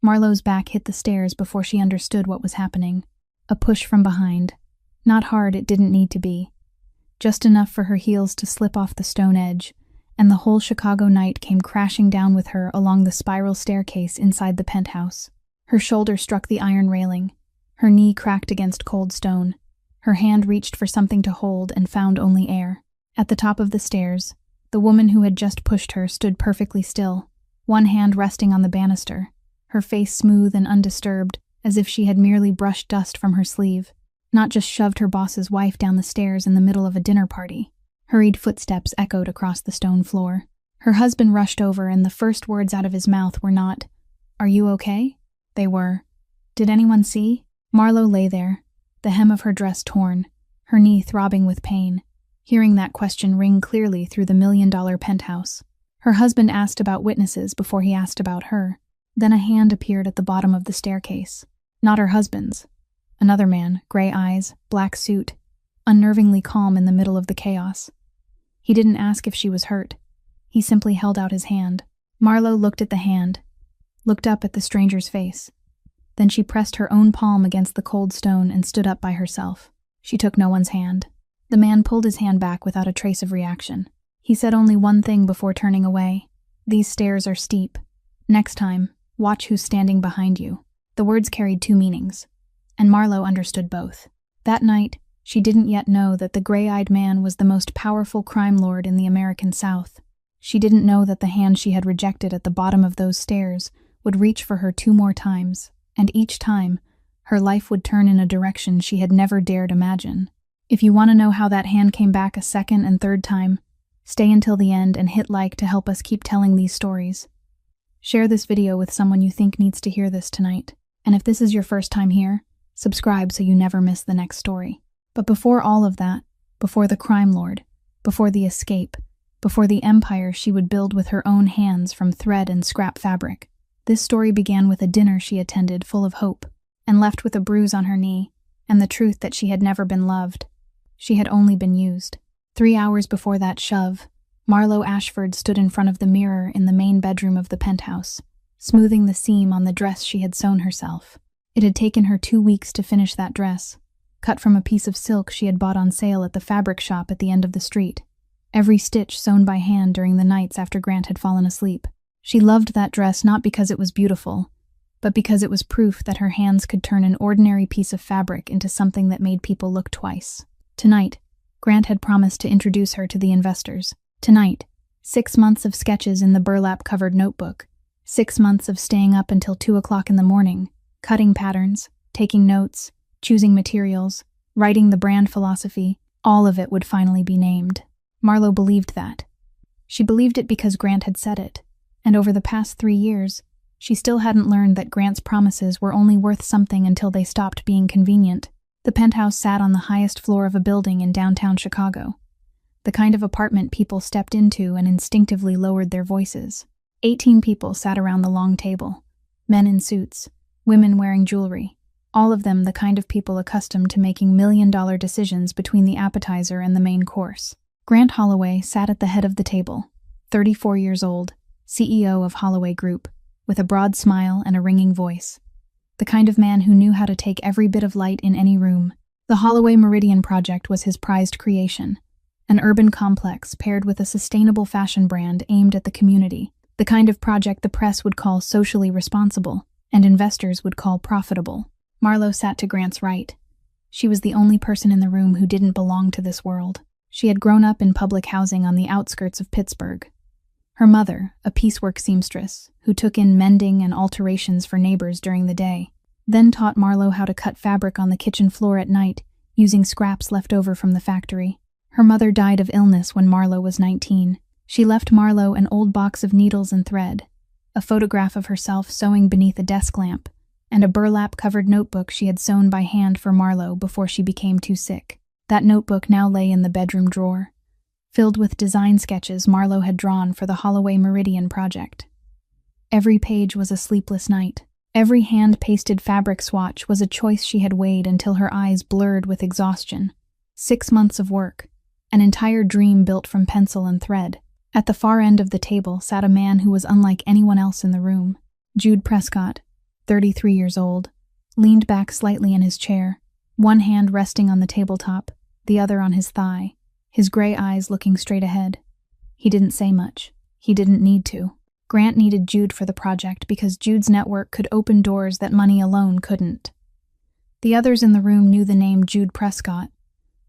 Marlowe's back hit the stairs before she understood what was happening. A push from behind. Not hard, it didn't need to be. Just enough for her heels to slip off the stone edge, and the whole Chicago night came crashing down with her along the spiral staircase inside the penthouse. Her shoulder struck the iron railing. Her knee cracked against cold stone. Her hand reached for something to hold and found only air. At the top of the stairs, the woman who had just pushed her stood perfectly still, one hand resting on the banister, her face smooth and undisturbed, as if she had merely brushed dust from her sleeve, not just shoved her boss's wife down the stairs in the middle of a dinner party. Hurried footsteps echoed across the stone floor. Her husband rushed over, and the first words out of his mouth were not, "Are you okay?" They were, "Did anyone see?" Marlowe lay there, the hem of her dress torn, her knee throbbing with pain, hearing that question ring clearly through the $1,000,000 penthouse. Her husband asked about witnesses before he asked about her. Then a hand appeared at the bottom of the staircase. Not her husband's. Another man, gray eyes, black suit, unnervingly calm in the middle of the chaos. He didn't ask if she was hurt. He simply held out his hand. Marlowe looked at the hand, looked up at the stranger's face. Then she pressed her own palm against the cold stone and stood up by herself. She took no one's hand. The man pulled his hand back without a trace of reaction. He said only one thing before turning away. "These stairs are steep. Next time, watch who's standing behind you." The words carried two meanings, and Marlowe understood both. That night, she didn't yet know that the gray-eyed man was the most powerful crime lord in the American South. She didn't know that the hand she had rejected at the bottom of those stairs would reach for her 2 more times, and each time, her life would turn in a direction she had never dared imagine. If you want to know how that hand came back a second and third time, stay until the end and hit like to help us keep telling these stories. Share this video with someone you think needs to hear this tonight. And if this is your first time here, subscribe so you never miss the next story. But before all of that, before the crime lord, before the escape, before the empire she would build with her own hands from thread and scrap fabric, this story began with a dinner she attended full of hope, and left with a bruise on her knee, and the truth that she had never been loved. She had only been used. 3 hours before that shove, Marlowe Ashford stood in front of the mirror in the main bedroom of the penthouse, smoothing the seam on the dress she had sewn herself. It had taken her 2 weeks to finish that dress, cut from a piece of silk she had bought on sale at the fabric shop at the end of the street, every stitch sewn by hand during the nights after Grant had fallen asleep. She loved that dress not because it was beautiful, but because it was proof that her hands could turn an ordinary piece of fabric into something that made people look twice. Tonight, Grant had promised to introduce her to the investors. Tonight, 6 months of sketches in the burlap-covered notebook, 6 months of staying up until 2 o'clock in the morning, cutting patterns, taking notes, choosing materials, writing the brand philosophy, all of it would finally be named. Marlowe believed that. She believed it because Grant had said it, and over the past 3 years, she still hadn't learned that Grant's promises were only worth something until they stopped being convenient. The penthouse sat on the highest floor of a building in downtown Chicago, the kind of apartment people stepped into and instinctively lowered their voices. 18 people sat around the long table, men in suits, women wearing jewelry, all of them the kind of people accustomed to making $1,000,000 decisions between the appetizer and the main course. Grant Holloway sat at the head of the table, 34 years old, CEO of Holloway Group, with a broad smile and a ringing voice. The kind of man who knew how to take every bit of light in any room. The Holloway Meridian Project was his prized creation, an urban complex paired with a sustainable fashion brand aimed at the community, the kind of project the press would call socially responsible and investors would call profitable. Marlowe sat to Grant's right. She was the only person in the room who didn't belong to this world. She had grown up in public housing on the outskirts of Pittsburgh. Her mother, a piecework seamstress, who took in mending and alterations for neighbors during the day, then taught Marlowe how to cut fabric on the kitchen floor at night, using scraps left over from the factory. Her mother died of illness when Marlowe was 19. She left Marlowe an old box of needles and thread, a photograph of herself sewing beneath a desk lamp, and a burlap-covered notebook she had sewn by hand for Marlowe before she became too sick. That notebook now lay in the bedroom drawer, filled with design sketches Marlowe had drawn for the Holloway Meridian Project. Every page was a sleepless night. Every hand-pasted fabric swatch was a choice she had weighed until her eyes blurred with exhaustion. 6 months of work, an entire dream built from pencil and thread. At the far end of the table sat a man who was unlike anyone else in the room. Jude Prescott, 33 years old, leaned back slightly in his chair, one hand resting on the tabletop, the other on his thigh, his gray eyes looking straight ahead. He didn't say much. He didn't need to. Grant needed Jude for the project because Jude's network could open doors that money alone couldn't. The others in the room knew the name Jude Prescott,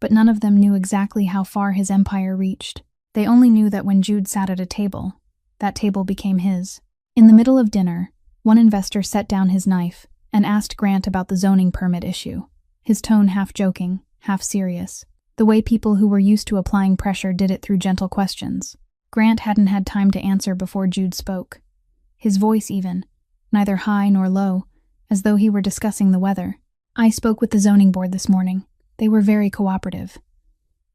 but none of them knew exactly how far his empire reached. They only knew that when Jude sat at a table, that table became his. In the middle of dinner, one investor set down his knife and asked Grant about the zoning permit issue, his tone half joking, half serious, the way people who were used to applying pressure did it through gentle questions. Grant hadn't had time to answer before Jude spoke. His voice even, neither high nor low, as though he were discussing the weather. I spoke with the zoning board this morning. They were very cooperative.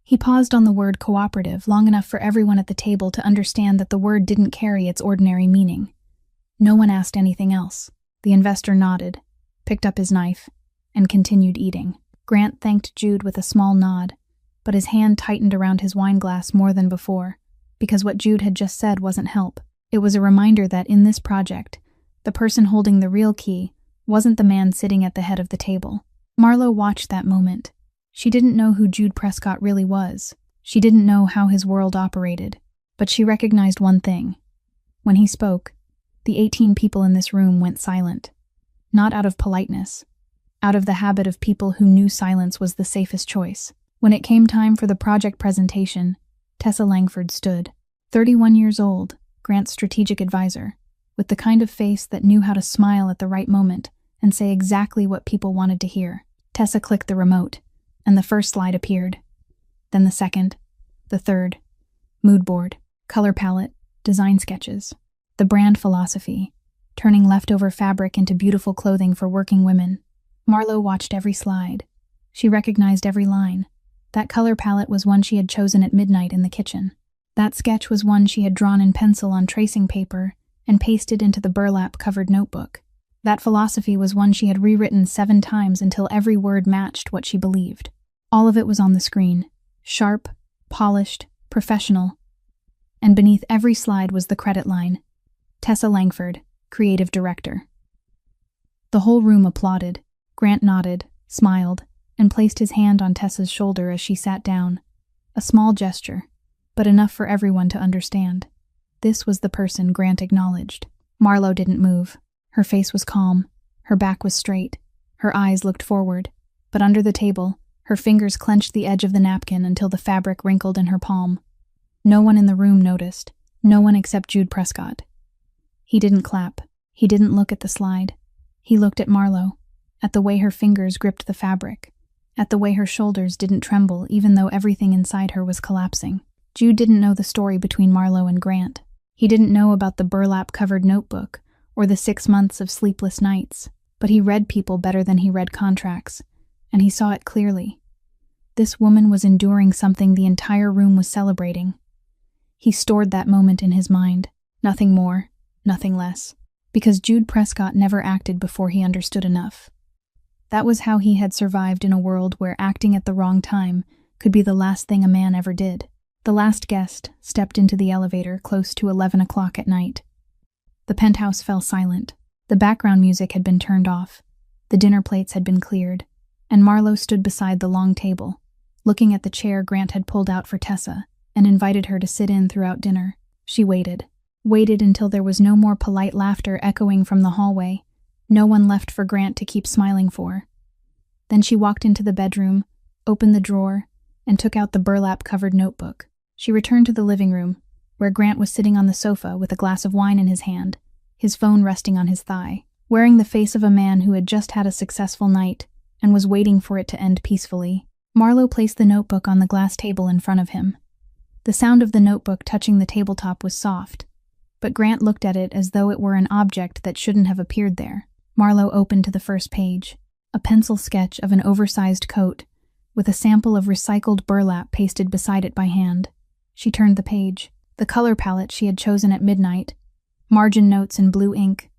He paused on the word cooperative long enough for everyone at the table to understand that the word didn't carry its ordinary meaning. No one asked anything else. The investor nodded, picked up his knife, and continued eating. Grant thanked Jude with a small nod, but his hand tightened around his wine glass more than before, because what Jude had just said wasn't help. It was a reminder that in this project, the person holding the real key wasn't the man sitting at the head of the table. Marlo watched that moment. She didn't know who Jude Prescott really was. She didn't know how his world operated, but she recognized one thing. When he spoke, the 18 people in this room went silent. Not out of politeness, out of the habit of people who knew silence was the safest choice. When it came time for the project presentation, Tessa Langford stood, 31 years old, Grant's strategic advisor, with the kind of face that knew how to smile at the right moment and say exactly what people wanted to hear. Tessa clicked the remote, and the first slide appeared. Then the second, the third, mood board, color palette, design sketches, the brand philosophy, turning leftover fabric into beautiful clothing for working women. Marlo watched every slide. She recognized every line. That color palette was one she had chosen at midnight in the kitchen. That sketch was one she had drawn in pencil on tracing paper and pasted into the burlap-covered notebook. That philosophy was one she had rewritten 7 times until every word matched what she believed. All of it was on the screen, sharp, polished, professional. And beneath every slide was the credit line, Tessa Langford, Creative Director. The whole room applauded. Grant nodded, smiled, and placed his hand on Tessa's shoulder as she sat down. A small gesture, but enough for everyone to understand. This was the person Grant acknowledged. Marlo didn't move. Her face was calm, her back was straight, her eyes looked forward, but under the table, her fingers clenched the edge of the napkin until the fabric wrinkled in her palm. No one in the room noticed, no one except Jude Prescott. He didn't clap. He didn't look at the slide. He looked at Marlo, at the way her fingers gripped the fabric, at the way her shoulders didn't tremble even though everything inside her was collapsing. Jude didn't know the story between Marlo and Grant. He didn't know about the burlap-covered notebook or the 6 months of sleepless nights, but he read people better than he read contracts, and he saw it clearly. This woman was enduring something the entire room was celebrating. He stored that moment in his mind, nothing more, nothing less, because Jude Prescott never acted before he understood enough. That was how he had survived in a world where acting at the wrong time could be the last thing a man ever did. The last guest stepped into the elevator close to 11 o'clock at night. The penthouse fell silent. The background music had been turned off. The dinner plates had been cleared, and Marlo stood beside the long table, looking at the chair Grant had pulled out for Tessa and invited her to sit in throughout dinner. She waited until there was no more polite laughter echoing from the hallway, no one left for Grant to keep smiling for. Then she walked into the bedroom, opened the drawer, and took out the burlap-covered notebook. She returned to the living room, where Grant was sitting on the sofa with a glass of wine in his hand, his phone resting on his thigh, wearing the face of a man who had just had a successful night and was waiting for it to end peacefully. Marlo placed the notebook on the glass table in front of him. The sound of the notebook touching the tabletop was soft, but Grant looked at it as though it were an object that shouldn't have appeared there. Marlo opened to the first page, a pencil sketch of an oversized coat, with a sample of recycled burlap pasted beside it by hand. She turned the page. The color palette she had chosen at midnight, margin notes in blue ink,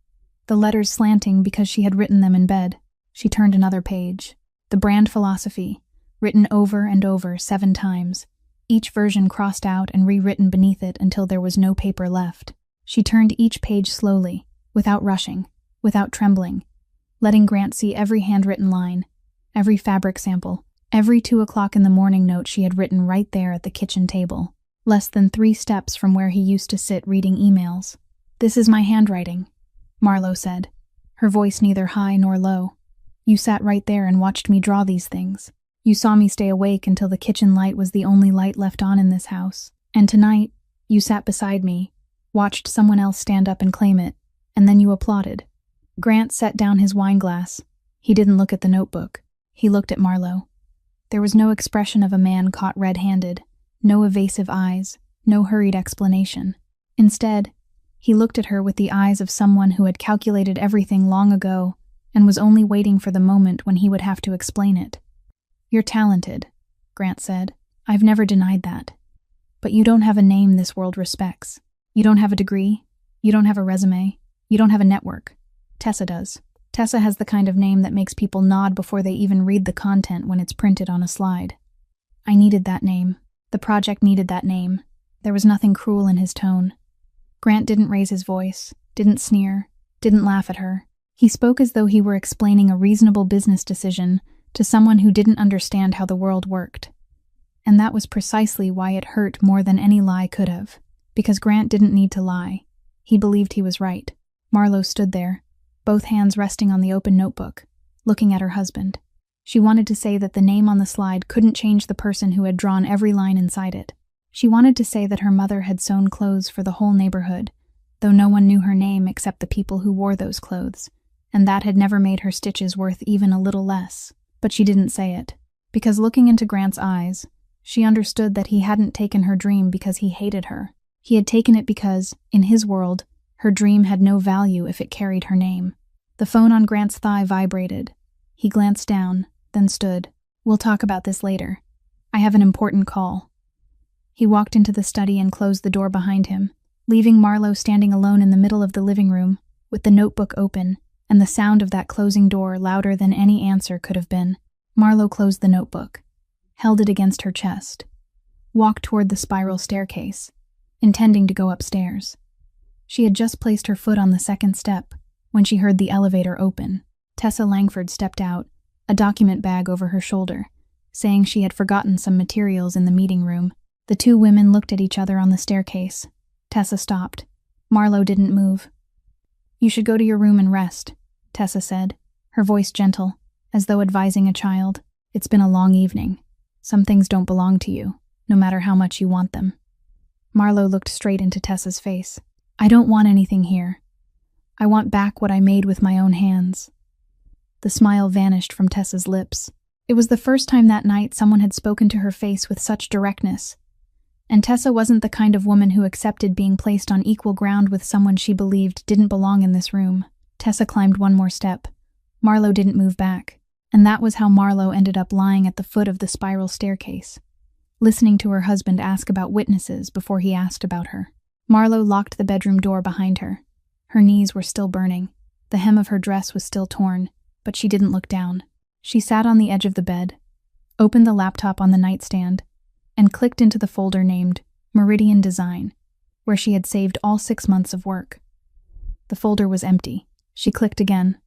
the letters slanting because she had written them in bed. She turned another page. The brand philosophy, written over and over 7 times, each version crossed out and rewritten beneath it until there was no paper left. She turned each page slowly, without rushing, without trembling, letting Grant see every handwritten line, every fabric sample, every 2 o'clock in the morning note she had written right there at the kitchen table, less than 3 steps from where he used to sit reading emails. "This is my handwriting," Marlo said, her voice neither high nor low. "You sat right there and watched me draw these things. You saw me stay awake until the kitchen light was the only light left on in this house. And tonight, you sat beside me, watched someone else stand up and claim it, and then you applauded." Grant set down his wineglass. He didn't look at the notebook. He looked at Marlo. There was no expression of a man caught red-handed, no evasive eyes, no hurried explanation. Instead, he looked at her with the eyes of someone who had calculated everything long ago and was only waiting for the moment when he would have to explain it. "You're talented," Grant said. "I've never denied that. But you don't have a name this world respects. You don't have a degree. You don't have a resume. You don't have a network. Tessa does. Tessa has the kind of name that makes people nod before they even read the content when it's printed on a slide. I needed that name. The project needed that name." There was nothing cruel in his tone. Grant didn't raise his voice, didn't sneer, didn't laugh at her. He spoke as though he were explaining a reasonable business decision to someone who didn't understand how the world worked. And that was precisely why it hurt more than any lie could have, because Grant didn't need to lie. He believed he was right. Marlo stood there, both hands resting on the open notebook, looking at her husband. She wanted to say that the name on the slide couldn't change the person who had drawn every line inside it. She wanted to say that her mother had sewn clothes for the whole neighborhood, though no one knew her name except the people who wore those clothes, and that had never made her stitches worth even a little less. But she didn't say it, because looking into Grant's eyes, she understood that he hadn't taken her dream because he hated her. He had taken it because, in his world, her dream had no value if it carried her name. The phone on Grant's thigh vibrated. He glanced down, then stood. "We'll talk about this later. I have an important call." He walked into the study and closed the door behind him, leaving Marlo standing alone in the middle of the living room, with the notebook open, and the sound of that closing door louder than any answer could have been. Marlo closed the notebook, held it against her chest, walked toward the spiral staircase, intending to go upstairs. She had just placed her foot on the second step when she heard the elevator open. Tessa Langford stepped out, a document bag over her shoulder, saying she had forgotten some materials in the meeting room. The two women looked at each other on the staircase. Tessa stopped. Marlo didn't move. "You should go to your room and rest," Tessa said, her voice gentle, as though advising a child. "It's been a long evening. Some things don't belong to you, no matter how much you want them." Marlo looked straight into Tessa's face. "I don't want anything here. I want back what I made with my own hands." The smile vanished from Tessa's lips. It was the first time that night someone had spoken to her face with such directness. And Tessa wasn't the kind of woman who accepted being placed on equal ground with someone she believed didn't belong in this room. Tessa climbed one more step. Marlo didn't move back. And that was how Marlo ended up lying at the foot of the spiral staircase, listening to her husband ask about witnesses before he asked about her. Marlo locked the bedroom door behind her. Her knees were still burning. The hem of her dress was still torn, but she didn't look down. She sat on the edge of the bed, opened the laptop on the nightstand, and clicked into the folder named Meridian Design, where she had saved all 6 months of work. The folder was empty. She clicked again.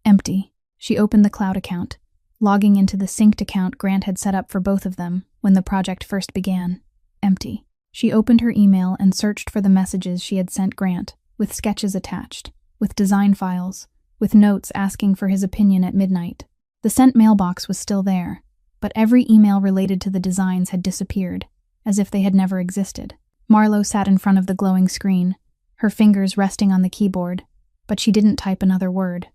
Empty. She opened the cloud account, logging into the synced account Grant had set up for both of them when the project first began. Empty. She opened her email and searched for the messages she had sent Grant, with sketches attached, with design files, with notes asking for his opinion at midnight. The sent mailbox was still there, but every email related to the designs had disappeared, as if they had never existed. Marlo sat in front of the glowing screen, her fingers resting on the keyboard, but she didn't type another word.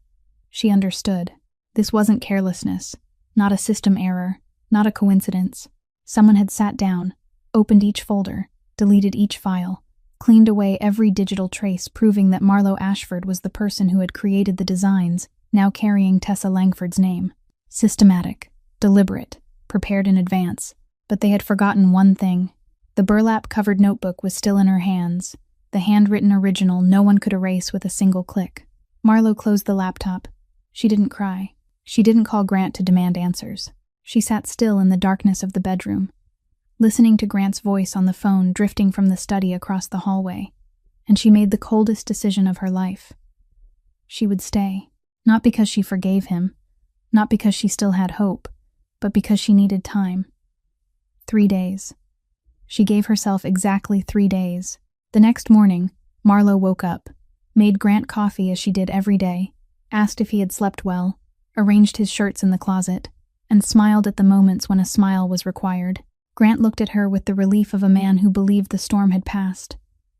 She understood. This wasn't carelessness, not a system error, not a coincidence. Someone had sat down, opened each folder, deleted each file, cleaned away every digital trace proving that Marlo Ashford was the person who had created the designs, now carrying Tessa Langford's name. Systematic, deliberate, prepared in advance. But they had forgotten one thing. The burlap-covered notebook was still in her hands, the handwritten original no one could erase with a single click. Marlo closed the laptop. She didn't cry. She didn't call Grant to demand answers. She sat still in the darkness of the bedroom, listening to Grant's voice on the phone drifting from the study across the hallway, and she made the coldest decision of her life. She would stay. Not because she forgave him, not because she still had hope, but because she needed time. 3 days. She gave herself exactly 3 days. The next morning, Marlo woke up, made Grant coffee as she did every day, asked if he had slept well, arranged his shirts in the closet, and smiled at the moments when a smile was required. Grant looked at her with the relief of a man who believed the storm had passed,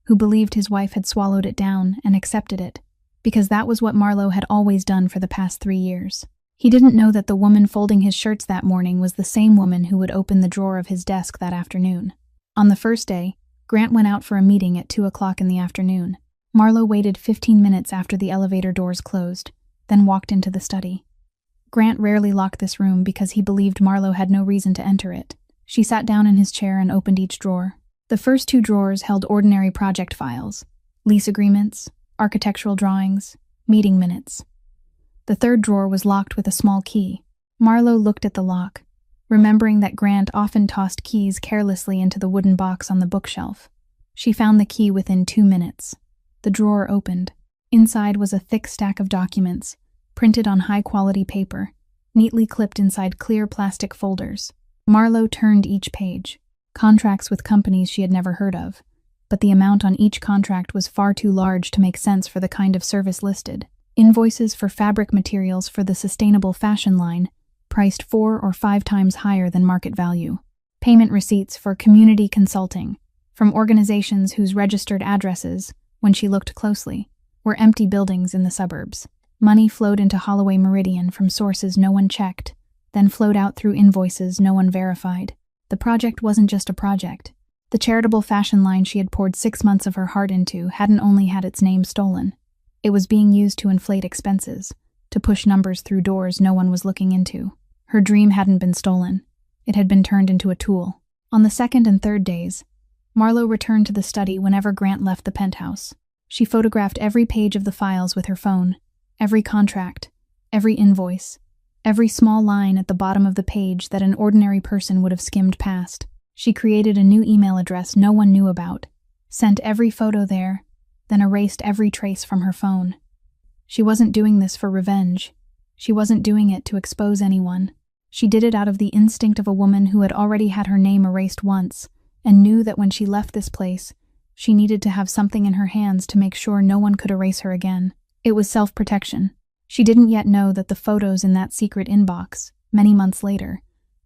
who believed his wife had swallowed it down and accepted it, because that was what Marlo had always done for the past 3 years. He didn't know that the woman folding his shirts that morning was the same woman who would open the drawer of his desk that afternoon. On the first day, Grant went out for a meeting at 2 o'clock in the afternoon. Marlo waited 15 minutes after the elevator doors closed, then walked into the study. Grant rarely locked this room because he believed Marlo had no reason to enter it. She sat down in his chair and opened each drawer. The first 2 drawers held ordinary project files, lease agreements, architectural drawings, meeting minutes. The third drawer was locked with a small key. Marlo looked at the lock, remembering that Grant often tossed keys carelessly into the wooden box on the bookshelf. She found the key within 2 minutes. The drawer opened. Inside was a thick stack of documents, printed on high-quality paper, neatly clipped inside clear plastic folders. Marlo turned each page. Contracts with companies she had never heard of, but the amount on each contract was far too large to make sense for the kind of service listed. Invoices for fabric materials for the sustainable fashion line, priced 4 or 5 times higher than market value. Payment receipts for community consulting, from organizations whose registered addresses, when she looked closely, were empty buildings in the suburbs. Money flowed into Holloway Meridian from sources no one checked, then flowed out through invoices no one verified. The project wasn't just a project. The charitable fashion line she had poured 6 months of her heart into hadn't only had its name stolen. It was being used to inflate expenses, to push numbers through doors no one was looking into. Her dream hadn't been stolen. It had been turned into a tool. On the second and third days, Marlo returned to the study whenever Grant left the penthouse. She photographed every page of the files with her phone, every contract, every invoice, every small line at the bottom of the page that an ordinary person would have skimmed past. She created a new email address no one knew about, sent every photo there, then erased every trace from her phone. She wasn't doing this for revenge. She wasn't doing it to expose anyone. She did it out of the instinct of a woman who had already had her name erased once, and knew that when she left this place, she needed to have something in her hands to make sure no one could erase her again. It was self-protection. She didn't yet know that the photos in that secret inbox, many months later,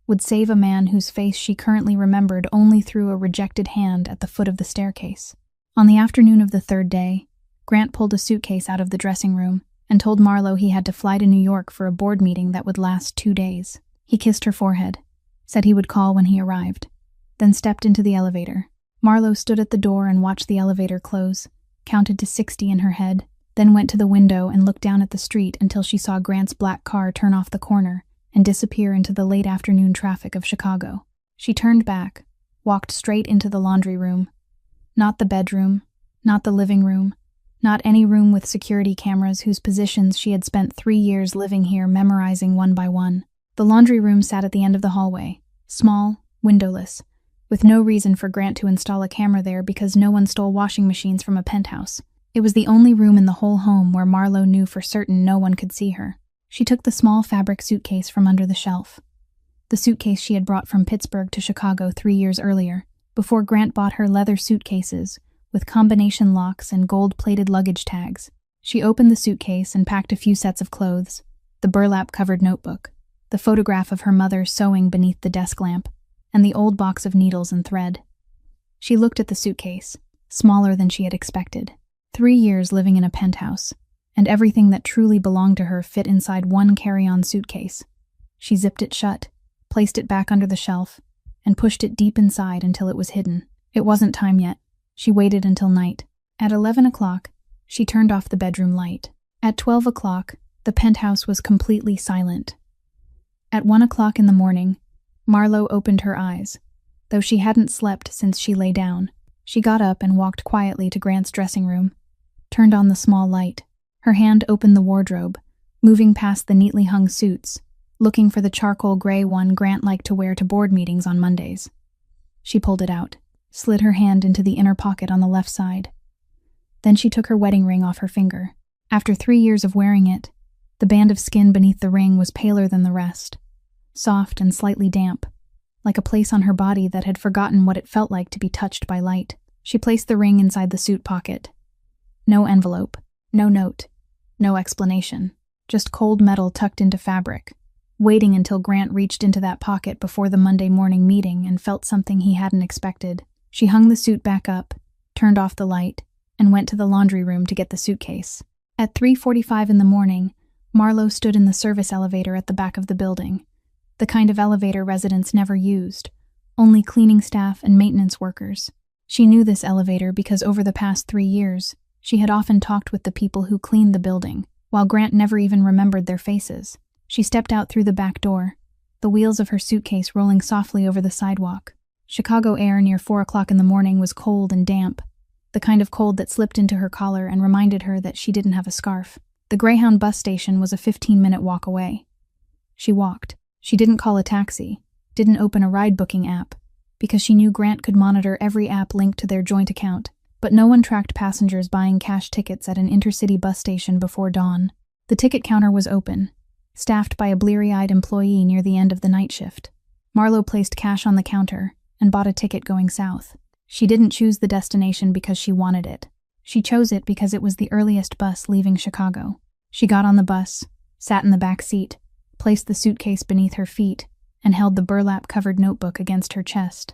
would save a man whose face she currently remembered only through a rejected hand at the foot of the staircase. On the afternoon of the third day, Grant pulled a suitcase out of the dressing room and told Marlo he had to fly to New York for a board meeting that would last 2 days. He kissed her forehead, said he would call when he arrived, then stepped into the elevator. Marlo stood at the door and watched the elevator close, counted to 60 in her head, then went to the window and looked down at the street until she saw Grant's black car turn off the corner and disappear into the late afternoon traffic of Chicago. She turned back, walked straight into the laundry room. Not the bedroom, not the living room, not any room with security cameras whose positions she had spent 3 years living here memorizing one by one. The laundry room sat at the end of the hallway, small, windowless, with no reason for Grant to install a camera there because no one stole washing machines from a penthouse. It was the only room in the whole home where Marlo knew for certain no one could see her. She took the small fabric suitcase from under the shelf. The suitcase she had brought from Pittsburgh to Chicago 3 years earlier, before Grant bought her leather suitcases with combination locks and gold-plated luggage tags. She opened the suitcase and packed a few sets of clothes, the burlap-covered notebook, the photograph of her mother sewing beneath the desk lamp, and the old box of needles and thread. She looked at the suitcase, smaller than she had expected. 3 years living in a penthouse, and everything that truly belonged to her fit inside one carry-on suitcase. She zipped it shut, placed it back under the shelf, and pushed it deep inside until it was hidden. It wasn't time yet. She waited until night. At 11 o'clock, she turned off the bedroom light. At 12 o'clock, the penthouse was completely silent. At 1 o'clock in the morning, Marlo opened her eyes. Though she hadn't slept since she lay down, she got up and walked quietly to Grant's dressing room, turned on the small light. Her hand opened the wardrobe, moving past the neatly hung suits, looking for the charcoal gray one Grant liked to wear to board meetings on Mondays. She pulled it out, slid her hand into the inner pocket on the left side. Then she took her wedding ring off her finger. After 3 years of wearing it, The band of skin beneath the ring was paler than the rest, soft and slightly damp, like a place on her body that had forgotten what it felt like to be touched by light. She placed the ring inside the suit pocket. No envelope, no note, no explanation, just cold metal tucked into fabric, waiting until Grant reached into that pocket before the Monday morning meeting and felt something he hadn't expected. She hung the suit back up, turned off the light, and went to the laundry room to get the suitcase. At 3:45 in the morning, Marlowe stood in the service elevator at the back of the building, the kind of elevator residents never used, only cleaning staff and maintenance workers. She knew this elevator because over the past 3 years, she had often talked with the people who cleaned the building, while Grant never even remembered their faces. She stepped out through the back door, the wheels of her suitcase rolling softly over the sidewalk. Chicago air near 4 o'clock in the morning was cold and damp, the kind of cold that slipped into her collar and reminded her that she didn't have a scarf. The Greyhound bus station was a 15-minute walk away. She walked. She didn't call a taxi, didn't open a ride-booking app, because she knew Grant could monitor every app linked to their joint account, but no one tracked passengers buying cash tickets at an intercity bus station before dawn. The ticket counter was open, staffed by a bleary-eyed employee near the end of the night shift. Marlowe placed cash on the counter and bought a ticket going south. She didn't choose the destination because she wanted it. She chose it because it was the earliest bus leaving Chicago. She got on the bus, sat in the back seat, placed the suitcase beneath her feet, and held the burlap-covered notebook against her chest.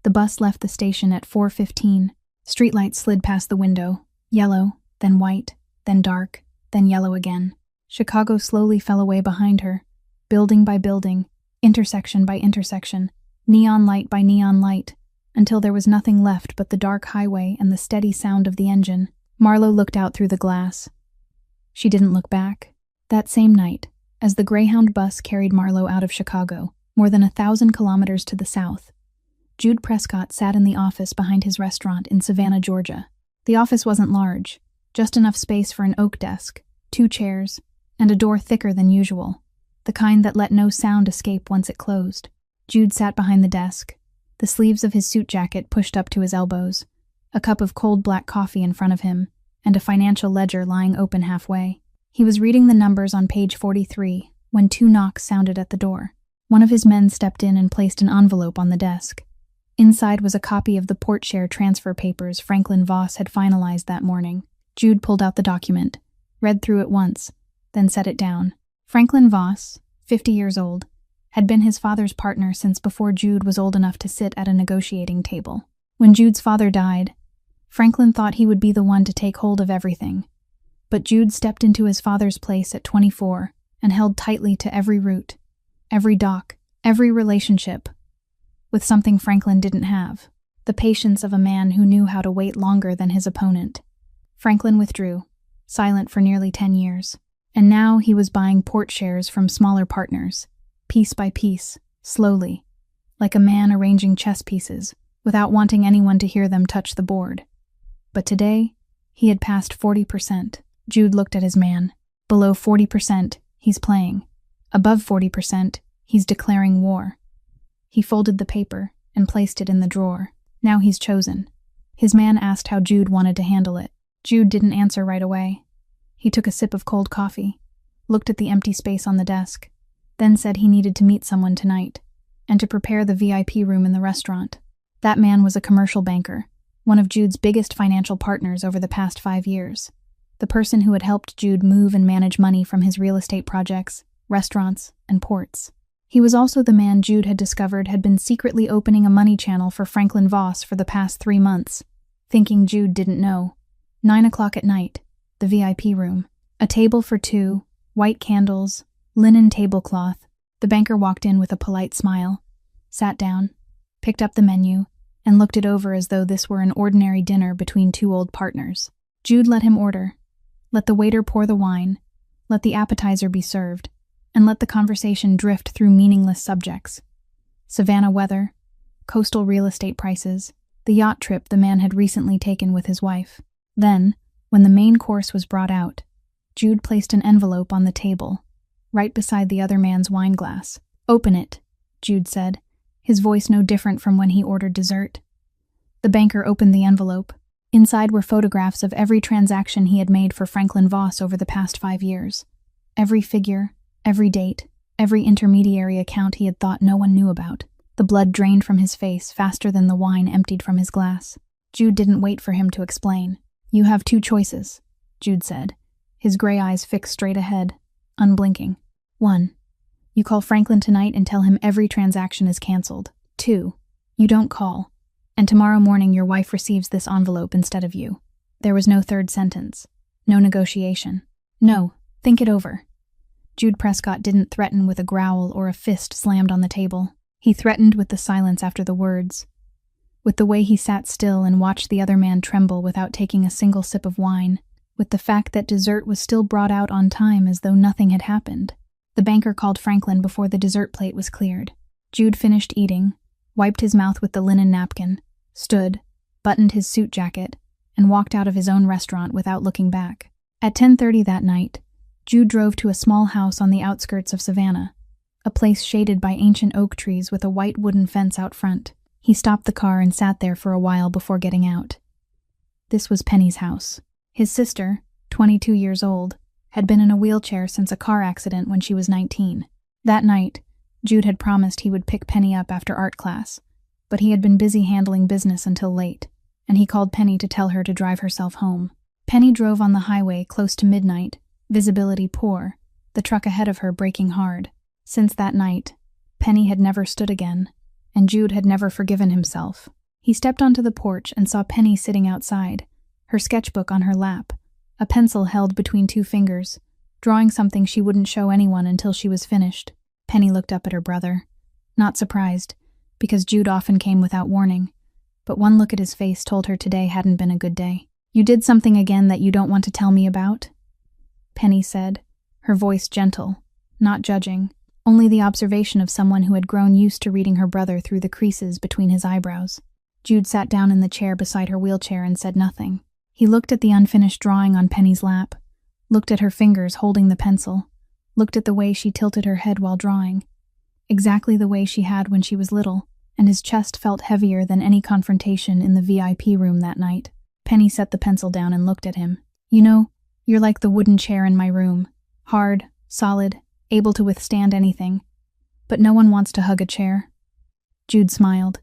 The bus left the station at 4:15. Streetlights slid past the window, yellow, then white, then dark, then yellow again. Chicago slowly fell away behind her, building by building, intersection by intersection, neon light by neon light, until there was nothing left but the dark highway and the steady sound of the engine. Marlowe looked out through the glass. She didn't look back. That same night, as the Greyhound bus carried Marlowe out of Chicago, more than 1,000 kilometers to the south, Jude Prescott sat in the office behind his restaurant in Savannah, Georgia. The office wasn't large, just enough space for an oak desk, 2 chairs, and a door thicker than usual, the kind that let no sound escape once it closed. Jude sat behind the desk, the sleeves of his suit jacket pushed up to his elbows, a cup of cold black coffee in front of him, and a financial ledger lying open halfway. He was reading the numbers on page 43 when 2 knocks sounded at the door. One of his men stepped in and placed an envelope on the desk. Inside was a copy of the port share transfer papers Franklin Voss had finalized that morning. Jude pulled out the document, read through it once, then set it down. Franklin Voss, 50 years old, had been his father's partner since before Jude was old enough to sit at a negotiating table. When Jude's father died, Franklin thought he would be the one to take hold of everything. But Jude stepped into his father's place at 24 and held tightly to every route, every dock, every relationship, with something Franklin didn't have: the patience of a man who knew how to wait longer than his opponent. Franklin withdrew, silent for nearly 10 years, and now he was buying port shares from smaller partners, piece by piece, slowly, like a man arranging chess pieces, without wanting anyone to hear them touch the board. But today, he had passed 40%. Jude looked at his man. Below 40%, he's playing. Above 40%, he's declaring war. He folded the paper and placed it in the drawer. Now he's chosen. His man asked how Jude wanted to handle it. Jude didn't answer right away. He took a sip of cold coffee, looked at the empty space on the desk, then said he needed to meet someone tonight, and to prepare the VIP room in the restaurant. That man was a commercial banker, one of Jude's biggest financial partners over the past 5 years, the person who had helped Jude move and manage money from his real estate projects, restaurants, and ports. He was also the man Jude had discovered had been secretly opening a money channel for Franklin Voss for the past 3 months, thinking Jude didn't know. 9 o'clock at night, the VIP room. A table for 2, white candles, linen tablecloth. The banker walked in with a polite smile, sat down, picked up the menu, and looked it over as though this were an ordinary dinner between 2 old partners. Jude let him order, let the waiter pour the wine, let the appetizer be served, and let the conversation drift through meaningless subjects. Savannah weather, coastal real estate prices, the yacht trip the man had recently taken with his wife. Then, when the main course was brought out, Jude placed an envelope on the table, right beside the other man's wine glass. "Open it," Jude said, his voice no different from when he ordered dessert. The banker opened the envelope. Inside were photographs of every transaction he had made for Franklin Voss over the past 5 years. Every figure, every date, every intermediary account he had thought no one knew about. The blood drained from his face faster than the wine emptied from his glass. Jude didn't wait for him to explain. "You have two choices," Jude said, his gray eyes fixed straight ahead, unblinking. 1. You call Franklin tonight and tell him every transaction is canceled. 2. You don't call, and tomorrow morning your wife receives this envelope instead of you. There was no third sentence. No negotiation. No, think it over. Jude Prescott didn't threaten with a growl or a fist slammed on the table. He threatened with the silence after the words, with the way he sat still and watched the other man tremble without taking a single sip of wine, with the fact that dessert was still brought out on time as though nothing had happened. The banker called Franklin before the dessert plate was cleared. Jude finished eating, wiped his mouth with the linen napkin, stood, buttoned his suit jacket, and walked out of his own restaurant without looking back. At 10:30 that night, Jude drove to a small house on the outskirts of Savannah, a place shaded by ancient oak trees with a white wooden fence out front. He stopped the car and sat there for a while before getting out. This was Penny's house. His sister, 22 years old, had been in a wheelchair since a car accident when she was 19. That night, Jude had promised he would pick Penny up after art class, but he had been busy handling business until late, and he called Penny to tell her to drive herself home. Penny drove on the highway close to midnight, visibility poor, the truck ahead of her braking hard. Since that night, Penny had never stood again, and Jude had never forgiven himself. He stepped onto the porch and saw Penny sitting outside, her sketchbook on her lap, a pencil held between two fingers, drawing something she wouldn't show anyone until she was finished. Penny looked up at her brother, not surprised, because Jude often came without warning, but one look at his face told her today hadn't been a good day. "You did something again that you don't want to tell me about?" Penny said, her voice gentle, not judging, only the observation of someone who had grown used to reading her brother through the creases between his eyebrows. Jude sat down in the chair beside her wheelchair and said nothing. He looked at the unfinished drawing on Penny's lap, looked at her fingers holding the pencil, looked at the way she tilted her head while drawing, exactly the way she had when she was little, and his chest felt heavier than any confrontation in the VIP room that night. Penny set the pencil down and looked at him. "You know, you're like the wooden chair in my room. Hard, solid, able to withstand anything. But no one wants to hug a chair." Jude smiled,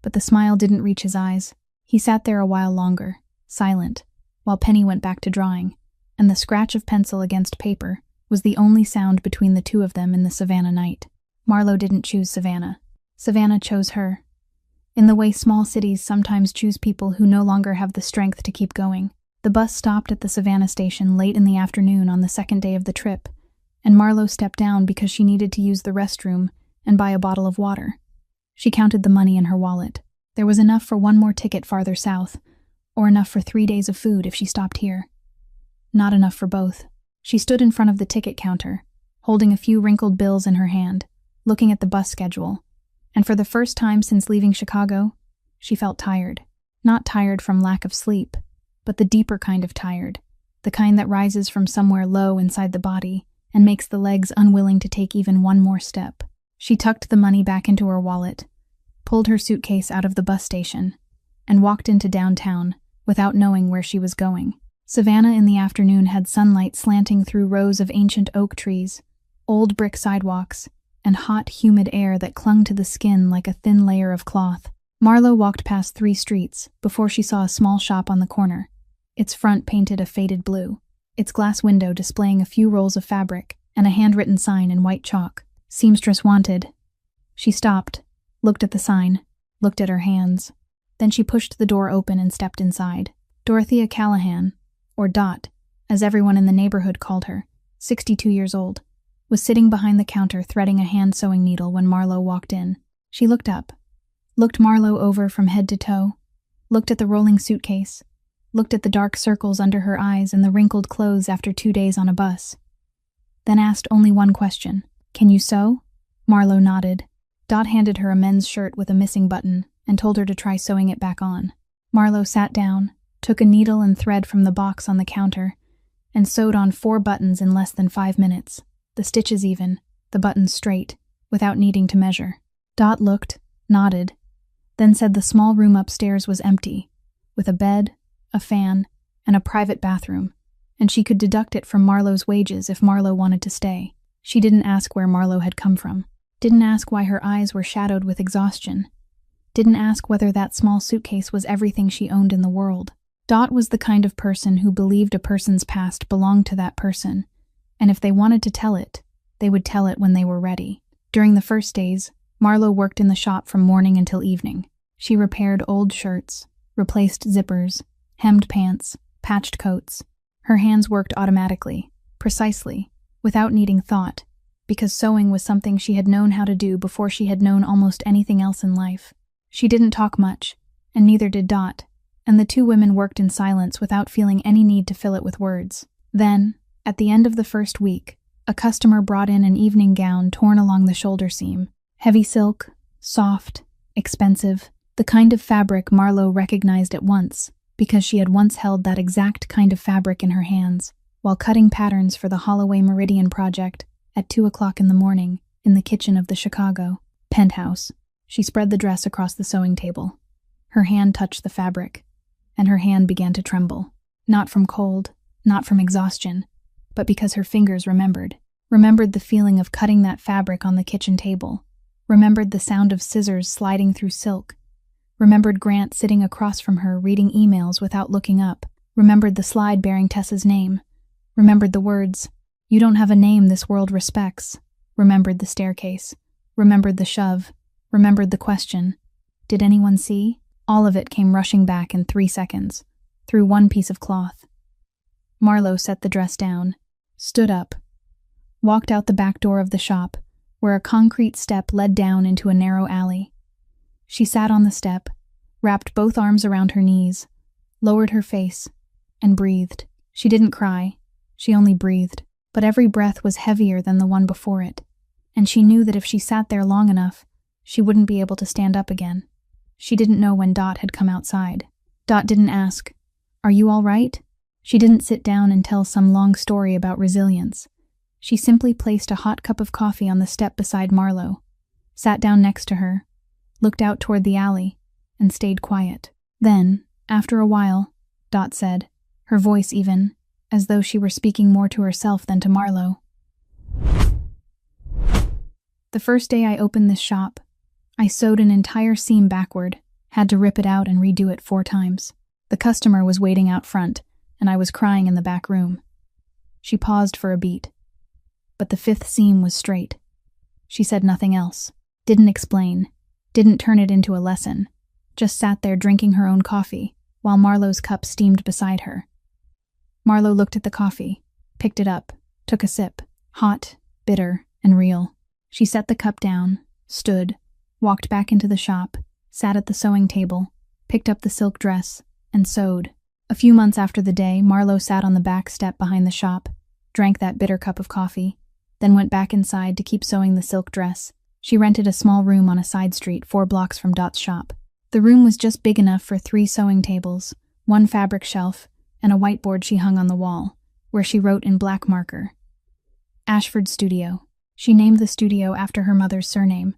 but the smile didn't reach his eyes. He sat there a while longer, silent, while Penny went back to drawing, and the scratch of pencil against paper was the only sound between the two of them in the Savannah night. Marlowe didn't choose Savannah. Savannah chose her. In the way small cities sometimes choose people who no longer have the strength to keep going. The bus stopped at the Savannah station late in the afternoon on the second day of the trip, and Marlowe stepped down because she needed to use the restroom and buy a bottle of water. She counted the money in her wallet. There was enough for one more ticket farther south, or enough for 3 days of food if she stopped here. Not enough for both. She stood in front of the ticket counter, holding a few wrinkled bills in her hand, looking at the bus schedule, and for the first time since leaving Chicago, she felt tired. Not tired from lack of sleep, but the deeper kind of tired, the kind that rises from somewhere low inside the body and makes the legs unwilling to take even one more step. She tucked the money back into her wallet, pulled her suitcase out of the bus station, and walked into downtown without knowing where she was going. Savannah in the afternoon had sunlight slanting through rows of ancient oak trees, old brick sidewalks, and hot, humid air that clung to the skin like a thin layer of cloth. Marlowe walked past 3 streets before she saw a small shop on the corner, its front painted a faded blue, its glass window displaying a few rolls of fabric and a handwritten sign in white chalk, "Seamstress Wanted." She stopped, looked at the sign, looked at her hands. Then she pushed the door open and stepped inside. Dorothea Callahan, or Dot, as everyone in the neighborhood called her, 62 years old, was sitting behind the counter threading a hand-sewing needle when Marlowe walked in. She looked up, looked Marlowe over from head to toe, looked at the rolling suitcase, looked at the dark circles under her eyes and the wrinkled clothes after 2 days on a bus, then asked only one question. "Can you sew?" Marlowe nodded. Dot handed her a men's shirt with a missing button and told her to try sewing it back on. Marlowe sat down, took a needle and thread from the box on the counter, and sewed on 4 buttons in less than 5 minutes, the stitches even, the buttons straight, without needing to measure. Dot looked, nodded, then said the small room upstairs was empty, with a bed, a fan, and a private bathroom, and she could deduct it from Marlowe's wages if Marlowe wanted to stay. She didn't ask where Marlowe had come from. Didn't ask why her eyes were shadowed with exhaustion. Didn't ask whether that small suitcase was everything she owned in the world. Dot was the kind of person who believed a person's past belonged to that person, and if they wanted to tell it, they would tell it when they were ready. During the first days, Marlowe worked in the shop from morning until evening. She repaired old shirts, replaced zippers, hemmed pants, patched coats. Her hands worked automatically, precisely, without needing thought, because sewing was something she had known how to do before she had known almost anything else in life. She didn't talk much, and neither did Dot, and the two women worked in silence without feeling any need to fill it with words. Then, at the end of the first week, a customer brought in an evening gown torn along the shoulder seam. Heavy silk, soft, expensive, the kind of fabric Marlowe recognized at once, because she had once held that exact kind of fabric in her hands, while cutting patterns for the Holloway Meridian project at 2 o'clock in the morning in the kitchen of the Chicago penthouse. She spread the dress across the sewing table. Her hand touched the fabric, and her hand began to tremble, not from cold, not from exhaustion, but because her fingers remembered the feeling of cutting that fabric on the kitchen table, remembered the sound of scissors sliding through silk, remembered Grant sitting across from her reading emails without looking up, remembered the slide bearing Tessa's name, remembered the words, "You don't have a name this world respects," remembered the staircase, remembered the shove, remembered the question, "Did anyone see?" All of it came rushing back in 3 seconds, through one piece of cloth. Marlowe set the dress down, stood up, walked out the back door of the shop, where a concrete step led down into a narrow alley. She sat on the step, wrapped both arms around her knees, lowered her face, and breathed. She didn't cry, she only breathed, but every breath was heavier than the one before it, and she knew that if she sat there long enough, she wouldn't be able to stand up again. She didn't know when Dot had come outside. Dot didn't ask, "Are you all right?" She didn't sit down and tell some long story about resilience. She simply placed a hot cup of coffee on the step beside Marlowe, sat down next to her, looked out toward the alley, and stayed quiet. Then, after a while, Dot said, her voice even, as though she were speaking more to herself than to Marlowe. "The first day I opened this shop, I sewed an entire seam backward, had to rip it out and redo it 4 times. The customer was waiting out front, and I was crying in the back room." She paused for a beat, but the 5th seam was straight. She said nothing else, didn't explain, didn't turn it into a lesson, just sat there drinking her own coffee, while Marlowe's cup steamed beside her. Marlowe looked at the coffee, picked it up, took a sip, hot, bitter, and real. She set the cup down, stood, walked back into the shop, sat at the sewing table, picked up the silk dress, and sewed. A few months after the day, Marlowe sat on the back step behind the shop, drank that bitter cup of coffee, then went back inside to keep sewing the silk dress. She rented a small room on a side street 4 blocks from Dot's shop. The room was just big enough for 3 sewing tables, 1 fabric shelf, and a whiteboard she hung on the wall, where she wrote in black marker, "Ashford Studio." She named the studio after her mother's surname,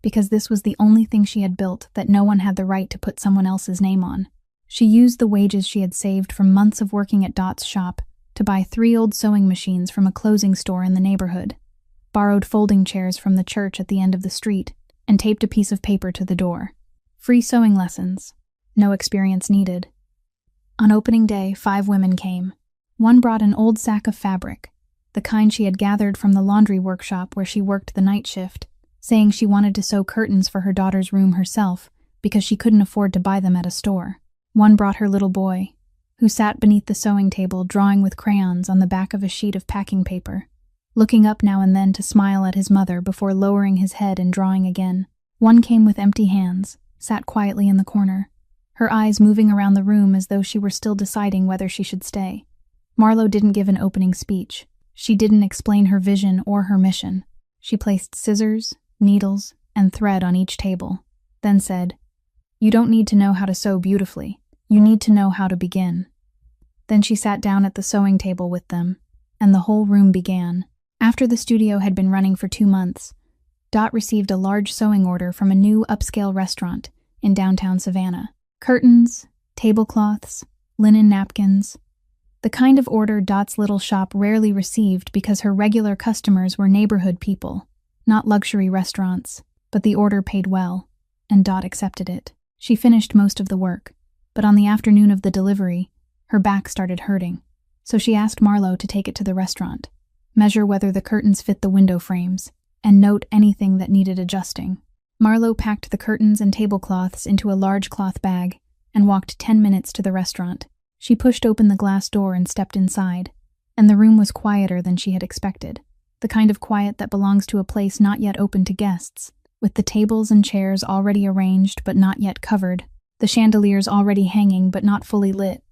because this was the only thing she had built that no one had the right to put someone else's name on. She used the wages she had saved from months of working at Dot's shop to buy 3 old sewing machines from a clothing store in the neighborhood, borrowed folding chairs from the church at the end of the street, and taped a piece of paper to the door. Free sewing lessons. No experience needed. On opening day, 5 women came. One brought an old sack of fabric, the kind she had gathered from the laundry workshop where she worked the night shift, saying she wanted to sew curtains for her daughter's room herself because she couldn't afford to buy them at a store. One brought her little boy, who sat beneath the sewing table drawing with crayons on the back of a sheet of packing paper, looking up now and then to smile at his mother before lowering his head and drawing again. One came with empty hands, sat quietly in the corner, her eyes moving around the room as though she were still deciding whether she should stay. Marlowe didn't give an opening speech. She didn't explain her vision or her mission. She placed scissors, needles, and thread on each table, then said, "You don't need to know how to sew beautifully. You need to know how to begin." Then she sat down at the sewing table with them, and the whole room began. After the studio had been running for 2 months, Dot received a large sewing order from a new upscale restaurant in downtown Savannah. Curtains, tablecloths, linen napkins. The kind of order Dot's little shop rarely received because her regular customers were neighborhood people, not luxury restaurants, but the order paid well, and Dot accepted it. She finished most of the work, but on the afternoon of the delivery, her back started hurting, so she asked Marlo to take it to the restaurant, measure whether the curtains fit the window frames, and note anything that needed adjusting. Marlo packed the curtains and tablecloths into a large cloth bag and walked 10 minutes to the restaurant. She pushed open the glass door and stepped inside, and the room was quieter than she had expected, the kind of quiet that belongs to a place not yet open to guests, with the tables and chairs already arranged but not yet covered, the chandeliers already hanging but not fully lit.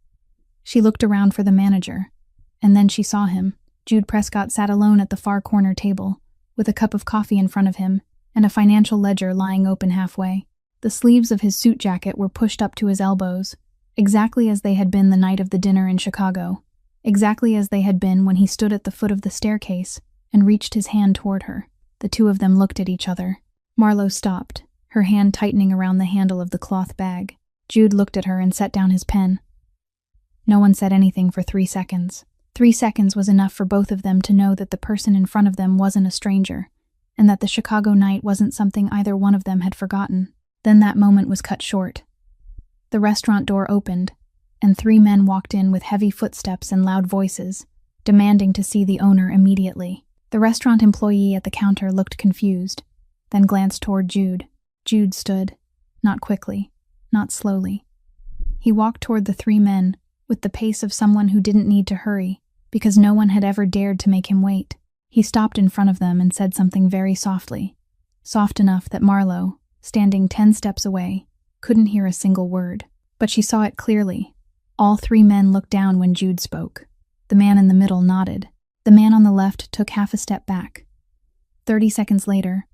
She looked around for the manager, and then she saw him. Jude Prescott sat alone at the far corner table, with a cup of coffee in front of him and a financial ledger lying open halfway. The sleeves of his suit jacket were pushed up to his elbows, exactly as they had been the night of the dinner in Chicago, exactly as they had been when he stood at the foot of the staircase and reached his hand toward her. The two of them looked at each other. Marlo stopped, her hand tightening around the handle of the cloth bag. Jude looked at her and set down his pen. No one said anything for 3 seconds. 3 seconds was enough for both of them to know that the person in front of them wasn't a stranger, and that the Chicago night wasn't something either one of them had forgotten. Then that moment was cut short. The restaurant door opened, and 3 men walked in with heavy footsteps and loud voices, demanding to see the owner immediately. The restaurant employee at the counter looked confused, then glanced toward Jude. Jude stood, not quickly, not slowly. He walked toward the 3 men, with the pace of someone who didn't need to hurry, because no one had ever dared to make him wait. He stopped in front of them and said something very softly, soft enough that Marlo, standing 10 steps away, couldn't hear a single word. But she saw it clearly. All 3 men looked down when Jude spoke. The man in the middle nodded. The man on the left took half a step back. 30 seconds later,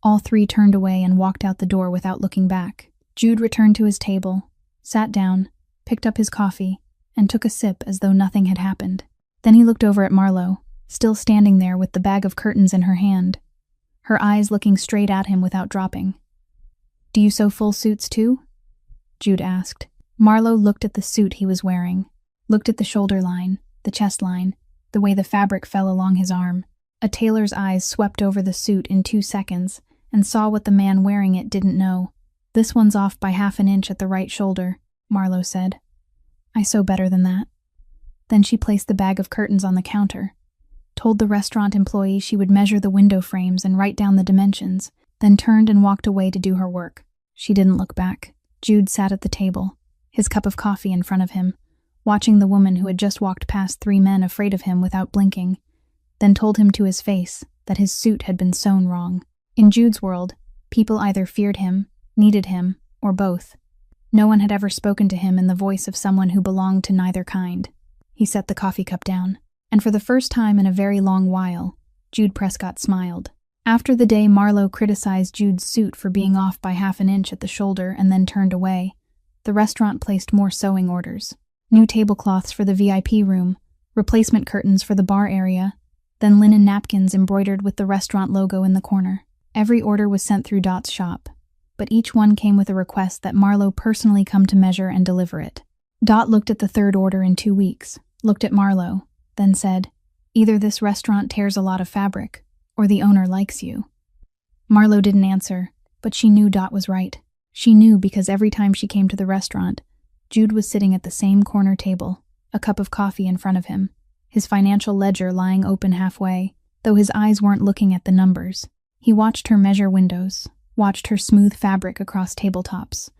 all 3 turned away and walked out the door without looking back. Jude returned to his table, sat down, picked up his coffee, and took a sip as though nothing had happened. Then he looked over at Marlo, still standing there with the bag of curtains in her hand, her eyes looking straight at him without dropping. "Do you sew full suits too?" Jude asked. Marlo looked at the suit he was wearing, looked at the shoulder line, the chest line, the way the fabric fell along his arm. A tailor's eyes swept over the suit in 2 seconds and saw what the man wearing it didn't know. "This one's off by half an inch at the right shoulder," Marlo said. "I sew better than that." Then she placed the bag of curtains on the counter, told the restaurant employee she would measure the window frames and write down the dimensions, then turned and walked away to do her work. She didn't look back. Jude sat at the table, his cup of coffee in front of him, watching the woman who had just walked past 3 men afraid of him without blinking, then told him to his face that his suit had been sewn wrong. In Jude's world, people either feared him, needed him, or both. No one had ever spoken to him in the voice of someone who belonged to neither kind. He set the coffee cup down, and for the first time in a very long while, Jude Prescott smiled. After the day Marlo criticized Jude's suit for being off by half an inch at the shoulder and then turned away, the restaurant placed more sewing orders. New tablecloths for the VIP room, replacement curtains for the bar area, then linen napkins embroidered with the restaurant logo in the corner. Every order was sent through Dot's shop, but each one came with a request that Marlo personally come to measure and deliver it. Dot looked at the 3rd order in 2 weeks, looked at Marlo, then said, "Either this restaurant tears a lot of fabric, or the owner likes you." Marlo didn't answer, but she knew Dot was right. She knew because every time she came to the restaurant, Jude was sitting at the same corner table, a cup of coffee in front of him, his financial ledger lying open halfway, though his eyes weren't looking at the numbers. He watched her measure windows, watched her smooth fabric across tabletops,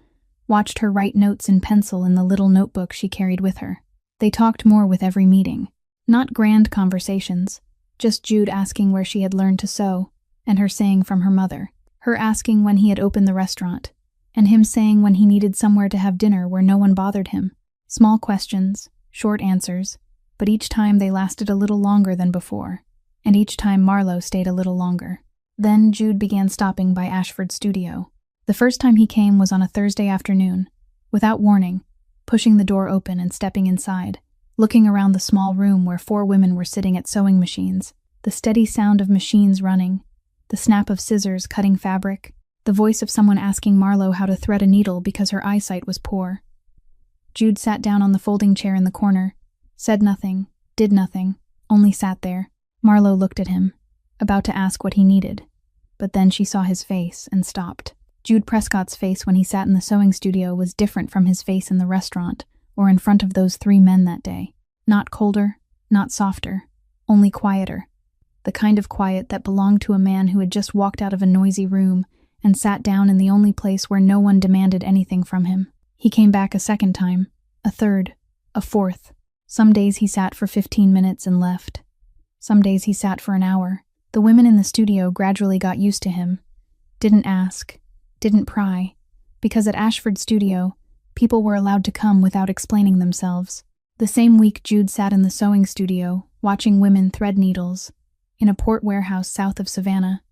watched her write notes in pencil in the little notebook she carried with her. They talked more with every meeting. Not grand conversations, just Jude asking where she had learned to sew, and her saying from her mother, her asking when he had opened the restaurant, and him saying when he needed somewhere to have dinner where no one bothered him. Small questions, short answers, but each time they lasted a little longer than before, and each time Marlo stayed a little longer. Then Jude began stopping by Ashford's studio. The first time he came was on a Thursday afternoon, without warning, pushing the door open and stepping inside, looking around the small room where 4 women were sitting at sewing machines, the steady sound of machines running, the snap of scissors cutting fabric, the voice of someone asking Marlo how to thread a needle because her eyesight was poor. Jude sat down on the folding chair in the corner, Said nothing, did nothing, only sat there. Marlo looked at him, about to ask what he needed. But then she saw his face and stopped. Jude Prescott's face when he sat in the sewing studio was different from his face in the restaurant or in front of those 3 men that day. Not colder, not softer, only quieter. The kind of quiet that belonged to a man who had just walked out of a noisy room and sat down in the only place where no one demanded anything from him. He came back a second time, a third, a fourth. Some days he sat for 15 minutes and left. Some days he sat for an hour. The women in the studio gradually got used to him. Didn't ask, didn't pry, because at Ashford Studio, people were allowed to come without explaining themselves. The same week Jude sat in the sewing studio, watching women thread needles, in a port warehouse south of Savannah.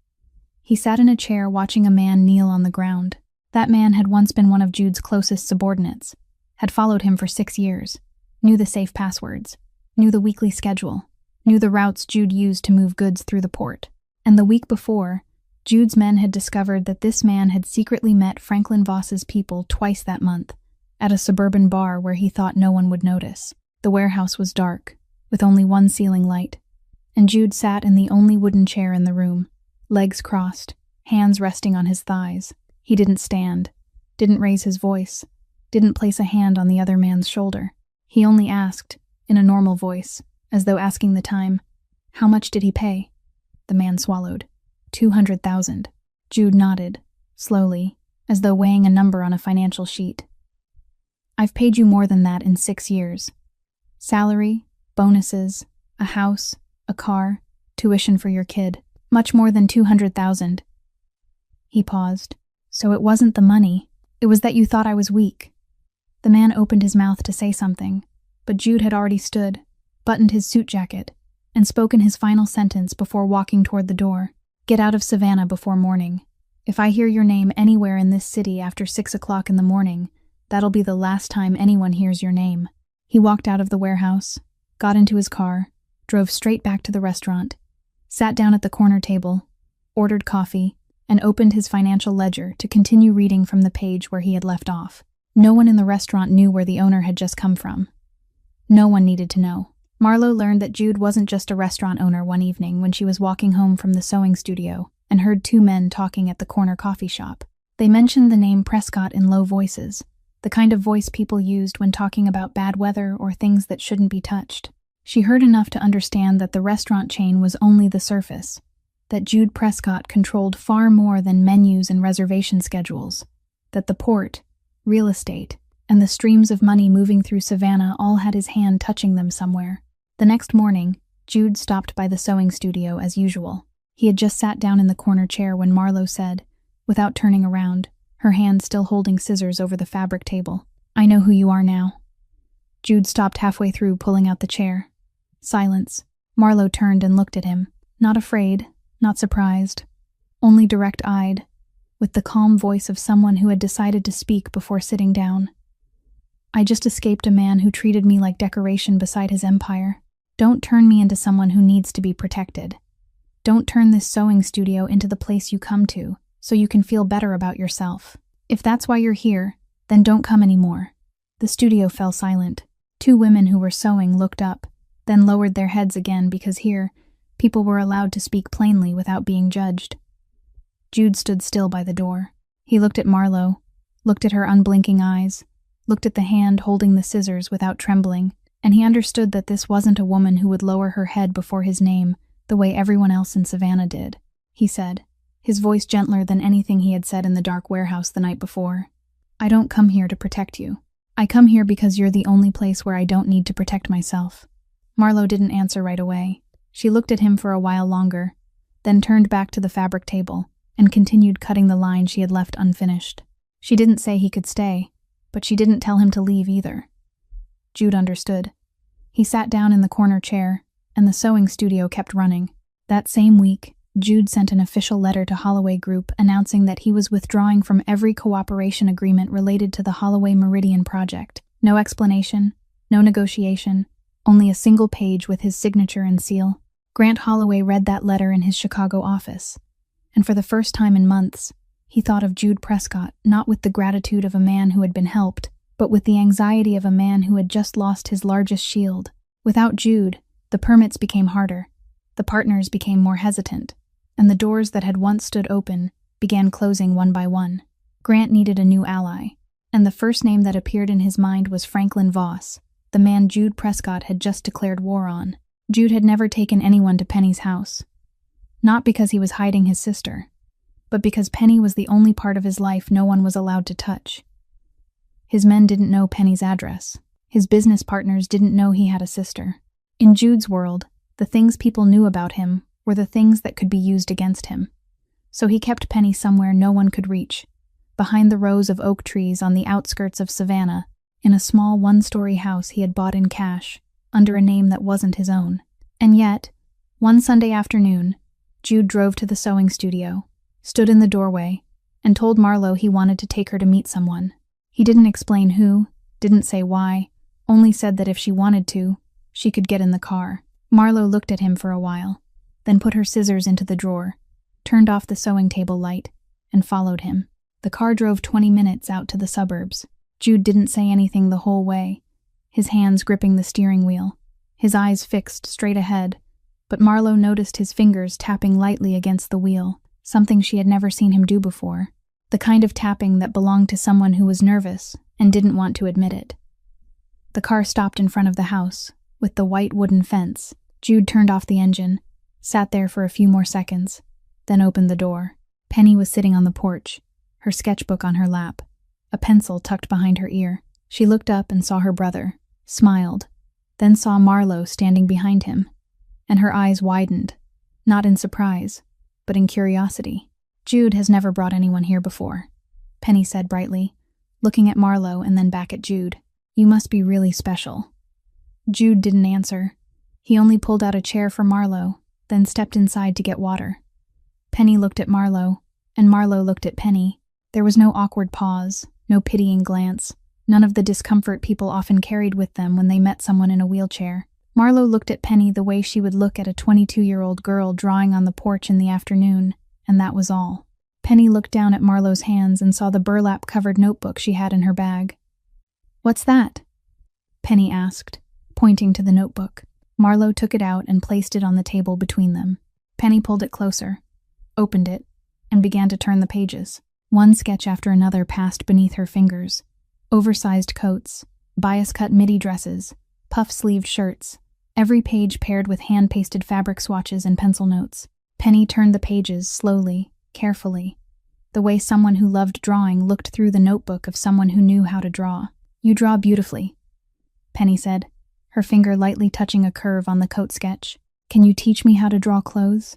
He sat in a chair watching a man kneel on the ground. That man had once been one of Jude's closest subordinates, had followed him for 6 years, knew the safe passwords, knew the weekly schedule, knew the routes Jude used to move goods through the port. And the week before, Jude's men had discovered that this man had secretly met Franklin Voss's people twice that month, at a suburban bar where he thought no one would notice. The warehouse was dark, with only one ceiling light, and Jude sat in the only wooden chair in the room, legs crossed, hands resting on his thighs. He didn't stand, didn't raise his voice, didn't place a hand on the other man's shoulder. He only asked, in a normal voice, as though asking the time, "How much did he pay?" The man swallowed. 200,000. Jude nodded, slowly, as though weighing a number on a financial sheet. "I've paid you more than that in 6 years. Salary, bonuses, a house, a car, tuition for your kid. Much more than 200,000. He paused. "So it wasn't the money. It was that you thought I was weak." The man opened his mouth to say something, but Jude had already stood, buttoned his suit jacket, and spoken his final sentence before walking toward the door. "Get out of Savannah before morning. If I hear your name anywhere in this city after 6 o'clock in the morning, that'll be the last time anyone hears your name." He walked out of the warehouse, got into his car, drove straight back to the restaurant, sat down at the corner table, ordered coffee, and opened his financial ledger to continue reading from the page where he had left off. No one in the restaurant knew where the owner had just come from. No one needed to know. Marlo learned that Jude wasn't just a restaurant owner one evening when she was walking home from the sewing studio and heard 2 men talking at the corner coffee shop. They mentioned the name Prescott in low voices, the kind of voice people used when talking about bad weather or things that shouldn't be touched. She heard enough to understand that the restaurant chain was only the surface, that Jude Prescott controlled far more than menus and reservation schedules, that the port, real estate, and the streams of money moving through Savannah all had his hand touching them somewhere. The next morning, Jude stopped by the sewing studio as usual. He had just sat down in the corner chair when Marlo said, without turning around, her hand still holding scissors over the fabric table, "I know who you are now." Jude stopped halfway through pulling out the chair. Silence. Marlo turned and looked at him, not afraid, not surprised, only direct-eyed, with the calm voice of someone who had decided to speak before sitting down. "I just escaped a man who treated me like decoration beside his empire. Don't turn me into someone who needs to be protected. Don't turn this sewing studio into the place you come to, so you can feel better about yourself. If that's why you're here, then don't come anymore." The studio fell silent. 2 women who were sewing looked up, then lowered their heads again because here, people were allowed to speak plainly without being judged. Jude stood still by the door. He looked at Marlo, looked at her unblinking eyes, looked at the hand holding the scissors without trembling, and he understood that this wasn't a woman who would lower her head before his name the way everyone else in Savannah did. He said, his voice gentler than anything he had said in the dark warehouse the night before, "I don't come here to protect you. I come here because you're the only place where I don't need to protect myself." Marlo didn't answer right away. She looked at him for a while longer, then turned back to the fabric table and continued cutting the line she had left unfinished. She didn't say he could stay, but she didn't tell him to leave either. Jude understood. He sat down in the corner chair, and the sewing studio kept running. That same week, Jude sent an official letter to Holloway Group announcing that he was withdrawing from every cooperation agreement related to the Holloway Meridian project. No explanation, no negotiation, only a single page with his signature and seal. Grant Holloway read that letter in his Chicago office, and for the first time in months, he thought of Jude Prescott not with the gratitude of a man who had been helped, but with the anxiety of a man who had just lost his largest shield, Without Jude, the permits became harder, the partners became more hesitant, and the doors that had once stood open began closing one by one. Grant needed a new ally, and the first name that appeared in his mind was Franklin Voss, the man Jude Prescott had just declared war on. Jude had never taken anyone to Penny's house. Not because he was hiding his sister, but because Penny was the only part of his life no one was allowed to touch. His men didn't know Penny's address. His business partners didn't know he had a sister. In Jude's world, the things people knew about him were the things that could be used against him. So he kept Penny somewhere no one could reach, behind the rows of oak trees on the outskirts of Savannah, in a small one-story house he had bought in cash, under a name that wasn't his own. And yet, one Sunday afternoon, Jude drove to the sewing studio, stood in the doorway, and told Marlo he wanted to take her to meet someone. He didn't explain who, didn't say why, only said that if she wanted to, she could get in the car. Marlo looked at him for a while, then put her scissors into the drawer, turned off the sewing table light, and followed him. The car drove 20 minutes out to the suburbs. Jude didn't say anything the whole way, his hands gripping the steering wheel, his eyes fixed straight ahead, but Marlo noticed his fingers tapping lightly against the wheel, something she had never seen him do before, the kind of tapping that belonged to someone who was nervous and didn't want to admit it. The car stopped in front of the house, with the white wooden fence. Jude turned off the engine, sat there for a few more seconds, then opened the door. Penny was sitting on the porch, her sketchbook on her lap, a pencil tucked behind her ear. She looked up and saw her brother, smiled, then saw Marlo standing behind him, and her eyes widened, not in surprise, but in curiosity. "Jude has never brought anyone here before," Penny said brightly, looking at Marlo and then back at Jude. "You must be really special." Jude didn't answer. He only pulled out a chair for Marlo, then stepped inside to get water. Penny looked at Marlo, and Marlo looked at Penny. There was no awkward pause, no pitying glance, none of the discomfort people often carried with them when they met someone in a wheelchair. Marlo looked at Penny the way she would look at a 22-year-old girl drawing on the porch in the afternoon, and that was all. Penny looked down at Marlo's hands and saw the burlap-covered notebook she had in her bag. "What's that?" Penny asked, pointing to the notebook. Marlo took it out and placed it on the table between them. Penny pulled it closer, opened it, and began to turn the pages. One sketch after another passed beneath her fingers. Oversized coats, bias-cut midi dresses, puff-sleeved shirts, every page paired with hand-pasted fabric swatches and pencil notes. Penny turned the pages slowly, carefully, the way someone who loved drawing looked through the notebook of someone who knew how to draw. "You draw beautifully," Penny said, her finger lightly touching a curve on the coat sketch. "Can you teach me how to draw clothes?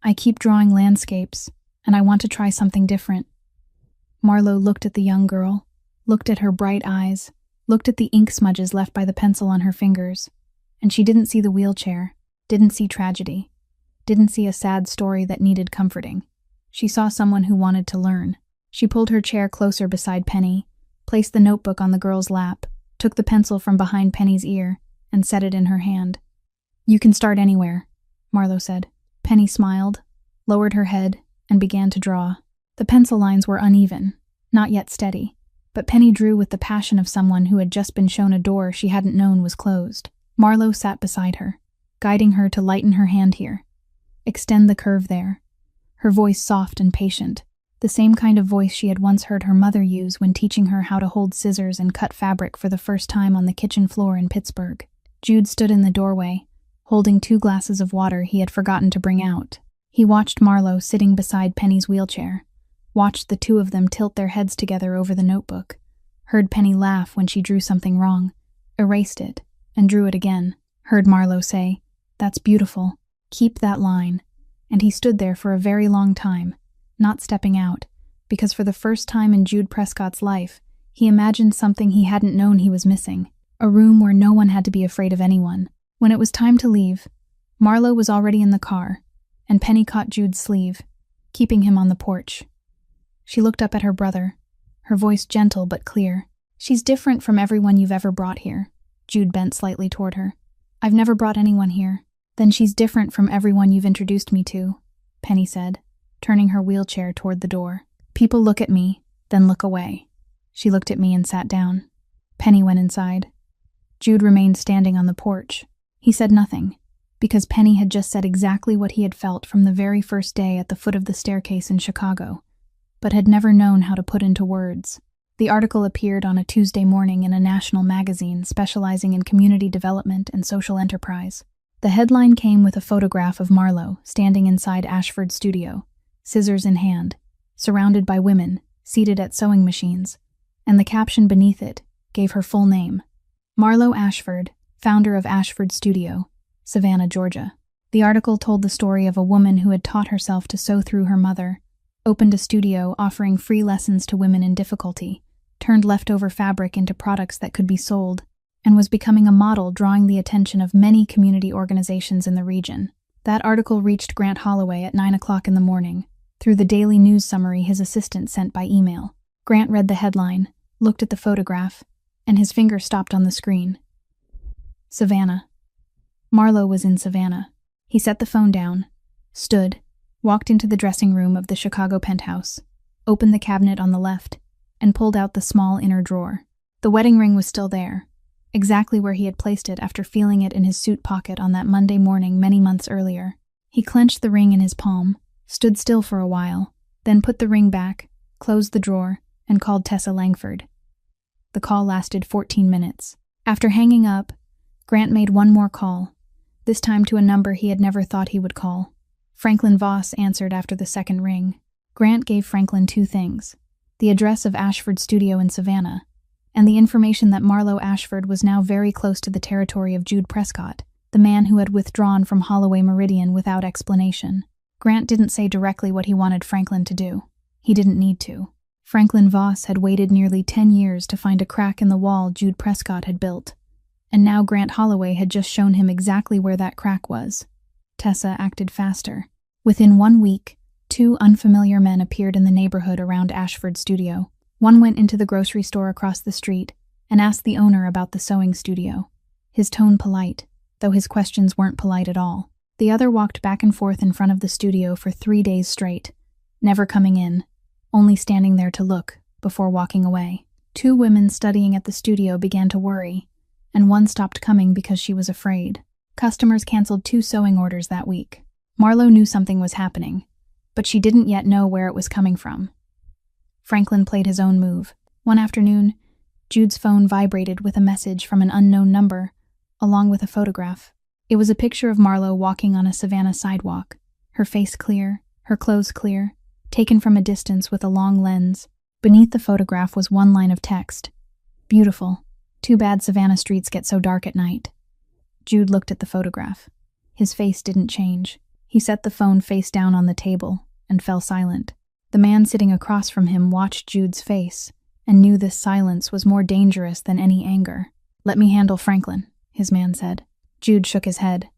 I keep drawing landscapes, and I want to try something different." Marlo looked at the young girl, looked at her bright eyes, looked at the ink smudges left by the pencil on her fingers, and she didn't see the wheelchair, didn't see tragedy, didn't see a sad story that needed comforting. She saw someone who wanted to learn. She pulled her chair closer beside Penny, placed the notebook on the girl's lap, took the pencil from behind Penny's ear, and set it in her hand. "You can start anywhere," Marlo said. Penny smiled, lowered her head, and began to draw. The pencil lines were uneven, not yet steady, but Penny drew with the passion of someone who had just been shown a door she hadn't known was closed. Marlo sat beside her, guiding her to lighten her hand here. Extend the curve there. Her voice soft and patient, the same kind of voice she had once heard her mother use when teaching her how to hold scissors and cut fabric for the first time on the kitchen floor in Pittsburgh. Jude stood in the doorway, holding 2 glasses of water he had forgotten to bring out. He watched Marlo sitting beside Penny's wheelchair, watched the two of them tilt their heads together over the notebook, heard Penny laugh when she drew something wrong, erased it, and drew it again, heard Marlo say, "That's beautiful. Keep that line." And he stood there for a very long time, not stepping out, because for the first time in Jude Prescott's life, he imagined something he hadn't known he was missing, a room where no one had to be afraid of anyone. When it was time to leave, Marlo was already in the car, and Penny caught Jude's sleeve, keeping him on the porch. She looked up at her brother, her voice gentle but clear. "She's different from everyone you've ever brought here." Jude bent slightly toward her. "I've never brought anyone here." "Then she's different from everyone you've introduced me to," Penny said, turning her wheelchair toward the door. "People look at me, then look away." She looked at me and sat down. Penny went inside. Jude remained standing on the porch, He said nothing, because Penny had just said exactly what he had felt from the very first day at the foot of the staircase in Chicago, but had never known how to put into words. The article appeared on a Tuesday morning in a national magazine specializing in community development and social enterprise. The headline came with a photograph of Marlowe standing inside Ashford's studio, scissors in hand, surrounded by women, seated at sewing machines, and the caption beneath it gave her full name: Marlowe Ashford, founder of Ashford Studio, Savannah, Georgia. The article told the story of a woman who had taught herself to sew through her mother, opened a studio offering free lessons to women in difficulty, turned leftover fabric into products that could be sold, and was becoming a model drawing the attention of many community organizations in the region. That article reached Grant Holloway at 9 o'clock in the morning, through the daily news summary his assistant sent by email. Grant read the headline, looked at the photograph, and his finger stopped on the screen. Savannah. Marlowe was in Savannah. He set the phone down, stood, walked into the dressing room of the Chicago penthouse, opened the cabinet on the left, and pulled out the small inner drawer. The wedding ring was still there, exactly where he had placed it after feeling it in his suit pocket on that Monday morning many months earlier. He clenched the ring in his palm, stood still for a while, then put the ring back, closed the drawer, and called Tessa Langford. The call lasted 14 minutes. After hanging up, Grant made one more call, this time to a number he had never thought he would call. Franklin Voss answered after the second ring. Grant gave Franklin two things: the address of Ashford Studio in Savannah, and the information that Marlowe Ashford was now very close to the territory of Jude Prescott, the man who had withdrawn from Holloway Meridian without explanation. Grant didn't say directly what he wanted Franklin to do. He didn't need to. Franklin Voss had waited nearly 10 years to find a crack in the wall Jude Prescott had built, and now Grant Holloway had just shown him exactly where that crack was. Tessa acted faster. Within 1 week, 2 unfamiliar men appeared in the neighborhood around Ashford Studio. One went into the grocery store across the street and asked the owner about the sewing studio, his tone polite, though his questions weren't polite at all. The other walked back and forth in front of the studio for 3 days straight, never coming in, only standing there to look before walking away. 2 women studying at the studio began to worry, and one stopped coming because she was afraid. Customers canceled 2 sewing orders that week. Marlowe knew something was happening, but she didn't yet know where it was coming from. Franklin played his own move. One afternoon, Jude's phone vibrated with a message from an unknown number, along with a photograph. It was a picture of Marlowe walking on a Savannah sidewalk, her face clear, her clothes clear, taken from a distance with a long lens. Beneath the photograph was one line of text: "Beautiful. Too bad Savannah streets get so dark at night." Jude looked at the photograph. His face didn't change. He set the phone face down on the table and fell silent. The man sitting across from him watched Jude's face and knew this silence was more dangerous than any anger. "Let me handle Franklin," his man said. Jude shook his head.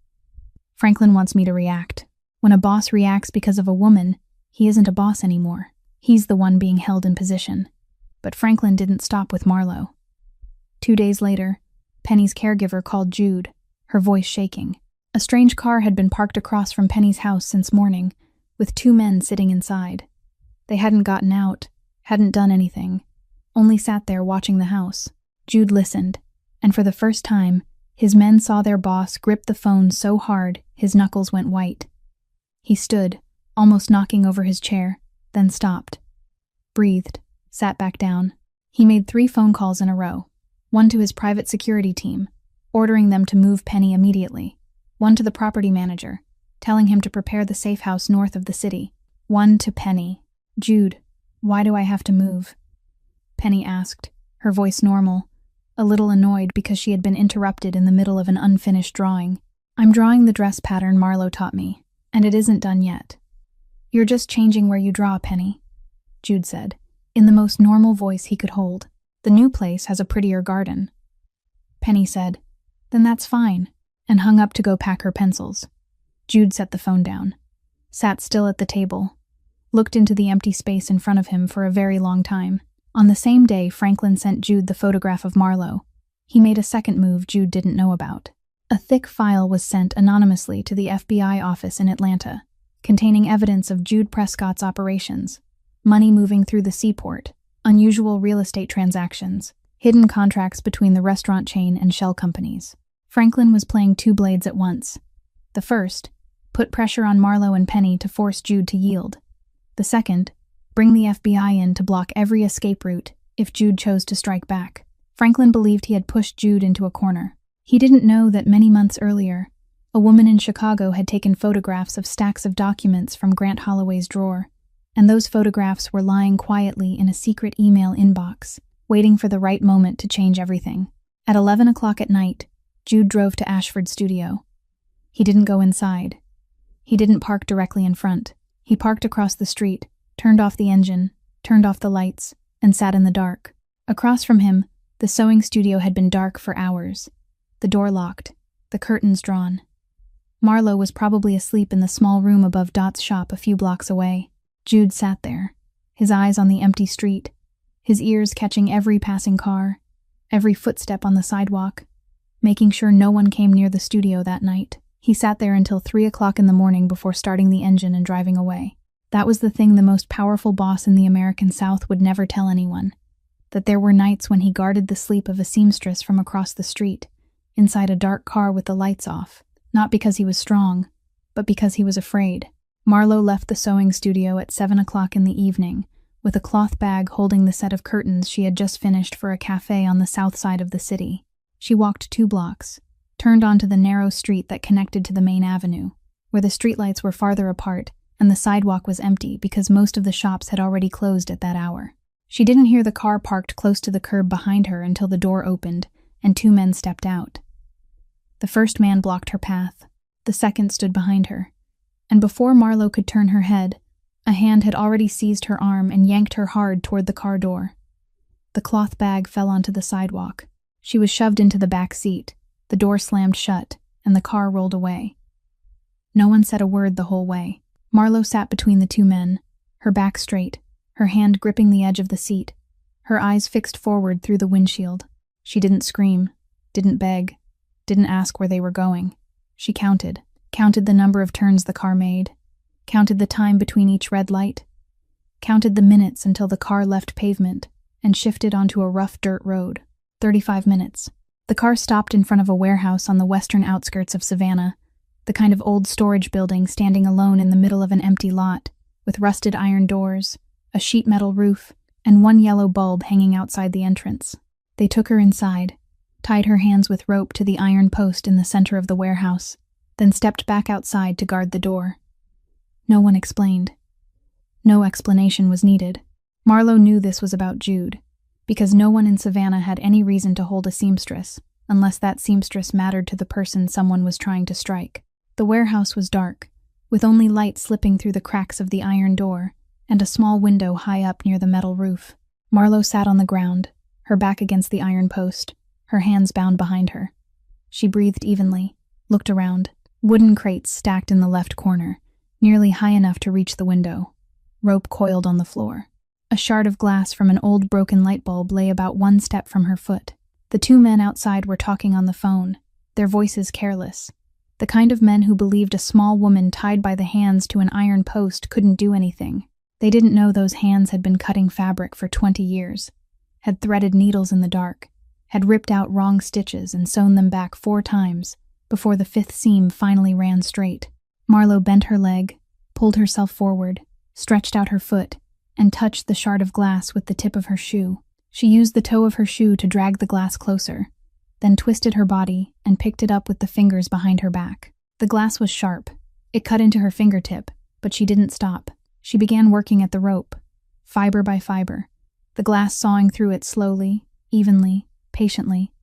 "Franklin wants me to react. When a boss reacts because of a woman, he isn't a boss anymore. He's the one being held in position." But Franklin didn't stop with Marlowe. 2 days later, Penny's caregiver called Jude, her voice shaking. A strange car had been parked across from Penny's house since morning, with 2 men sitting inside. They hadn't gotten out, hadn't done anything, only sat there watching the house. Jude listened, and for the first time, his men saw their boss grip the phone so hard his knuckles went white. He stood, almost knocking over his chair, then stopped, breathed, sat back down. He made 3 phone calls in a row, one to his private security team, ordering them to move Penny immediately, one to the property manager, telling him to prepare the safe house north of the city, one to Penny. "Jude, why do I have to move?" Penny asked, her voice normal, a little annoyed because she had been interrupted in the middle of an unfinished drawing. "I'm drawing the dress pattern Marlowe taught me, and it isn't done yet." "You're just changing where you draw, Penny," Jude said, in the most normal voice he could hold. "The new place has a prettier garden." Penny said, "Then that's fine," and hung up to go pack her pencils. Jude set the phone down, sat still at the table, looked into the empty space in front of him for a very long time. On the same day, Franklin sent Jude the photograph of Marlowe. He made a second move Jude didn't know about. A thick file was sent anonymously to the FBI office in Atlanta, containing evidence of Jude Prescott's operations, money moving through the seaport, unusual real estate transactions, hidden contracts between the restaurant chain and shell companies. Franklin was playing two blades at once. The first, put pressure on Marlo and Penny to force Jude to yield. The second, bring the FBI in to block every escape route if Jude chose to strike back. Franklin believed he had pushed Jude into a corner. He didn't know that many months earlier, a woman in Chicago had taken photographs of stacks of documents from Grant Holloway's drawer, and those photographs were lying quietly in a secret email inbox, waiting for the right moment to change everything. At 11 o'clock at night, Jude drove to Ashford's studio. He didn't go inside. He didn't park directly in front. He parked across the street, turned off the engine, turned off the lights, and sat in the dark. Across from him, the sewing studio had been dark for hours. The door locked, the curtains drawn. Marlo was probably asleep in the small room above Dot's shop a few blocks away. Jude sat there, his eyes on the empty street, his ears catching every passing car, every footstep on the sidewalk, making sure no one came near the studio that night. He sat there until 3 o'clock in the morning before starting the engine and driving away. That was the thing the most powerful boss in the American South would never tell anyone, that there were nights when he guarded the sleep of a seamstress from across the street, inside a dark car with the lights off, not because he was strong, but because he was afraid. Marlo left the sewing studio at 7 o'clock in the evening, with a cloth bag holding the set of curtains she had just finished for a cafe on the south side of the city. She walked 2 blocks, turned onto the narrow street that connected to the main avenue, where the streetlights were farther apart and the sidewalk was empty because most of the shops had already closed at that hour. She didn't hear the car parked close to the curb behind her until the door opened and 2 men stepped out. The first man blocked her path. The second stood behind her. And before Marlo could turn her head, a hand had already seized her arm and yanked her hard toward the car door. The cloth bag fell onto the sidewalk. She was shoved into the back seat, the door slammed shut, and the car rolled away. No one said a word the whole way. Marlo sat between the 2 men, her back straight, her hand gripping the edge of the seat, her eyes fixed forward through the windshield. She didn't scream, didn't beg, didn't ask where they were going. She counted the number of turns the car made, counted the time between each red light, counted the minutes until the car left pavement and shifted onto a rough dirt road. 35 minutes. The car stopped in front of a warehouse on the western outskirts of Savannah, the kind of old storage building standing alone in the middle of an empty lot, with rusted iron doors, a sheet metal roof, and 1 yellow bulb hanging outside the entrance. They took her inside, tied her hands with rope to the iron post in the center of the warehouse, then stepped back outside to guard the door. No one explained. No explanation was needed. Marlo knew this was about Jude, because no one in Savannah had any reason to hold a seamstress, unless that seamstress mattered to the person someone was trying to strike. The warehouse was dark, with only light slipping through the cracks of the iron door, and a small window high up near the metal roof. Marlo sat on the ground, her back against the iron post, her hands bound behind her. She breathed evenly, looked around. Wooden crates stacked in the left corner, nearly high enough to reach the window. Rope coiled on the floor. A shard of glass from an old broken light bulb lay about 1 step from her foot. The 2 men outside were talking on the phone, their voices careless. The kind of men who believed a small woman tied by the hands to an iron post couldn't do anything. They didn't know those hands had been cutting fabric for 20 years, had threaded needles in the dark, had ripped out wrong stitches and sewn them back 4 times, before the 5th seam finally ran straight. Marlo bent her leg, pulled herself forward, stretched out her foot, and touched the shard of glass with the tip of her shoe. She used the toe of her shoe to drag the glass closer, then twisted her body and picked it up with the fingers behind her back. The glass was sharp. It cut into her fingertip, but she didn't stop. She began working at the rope, fiber by fiber, the glass sawing through it slowly, evenly, patiently,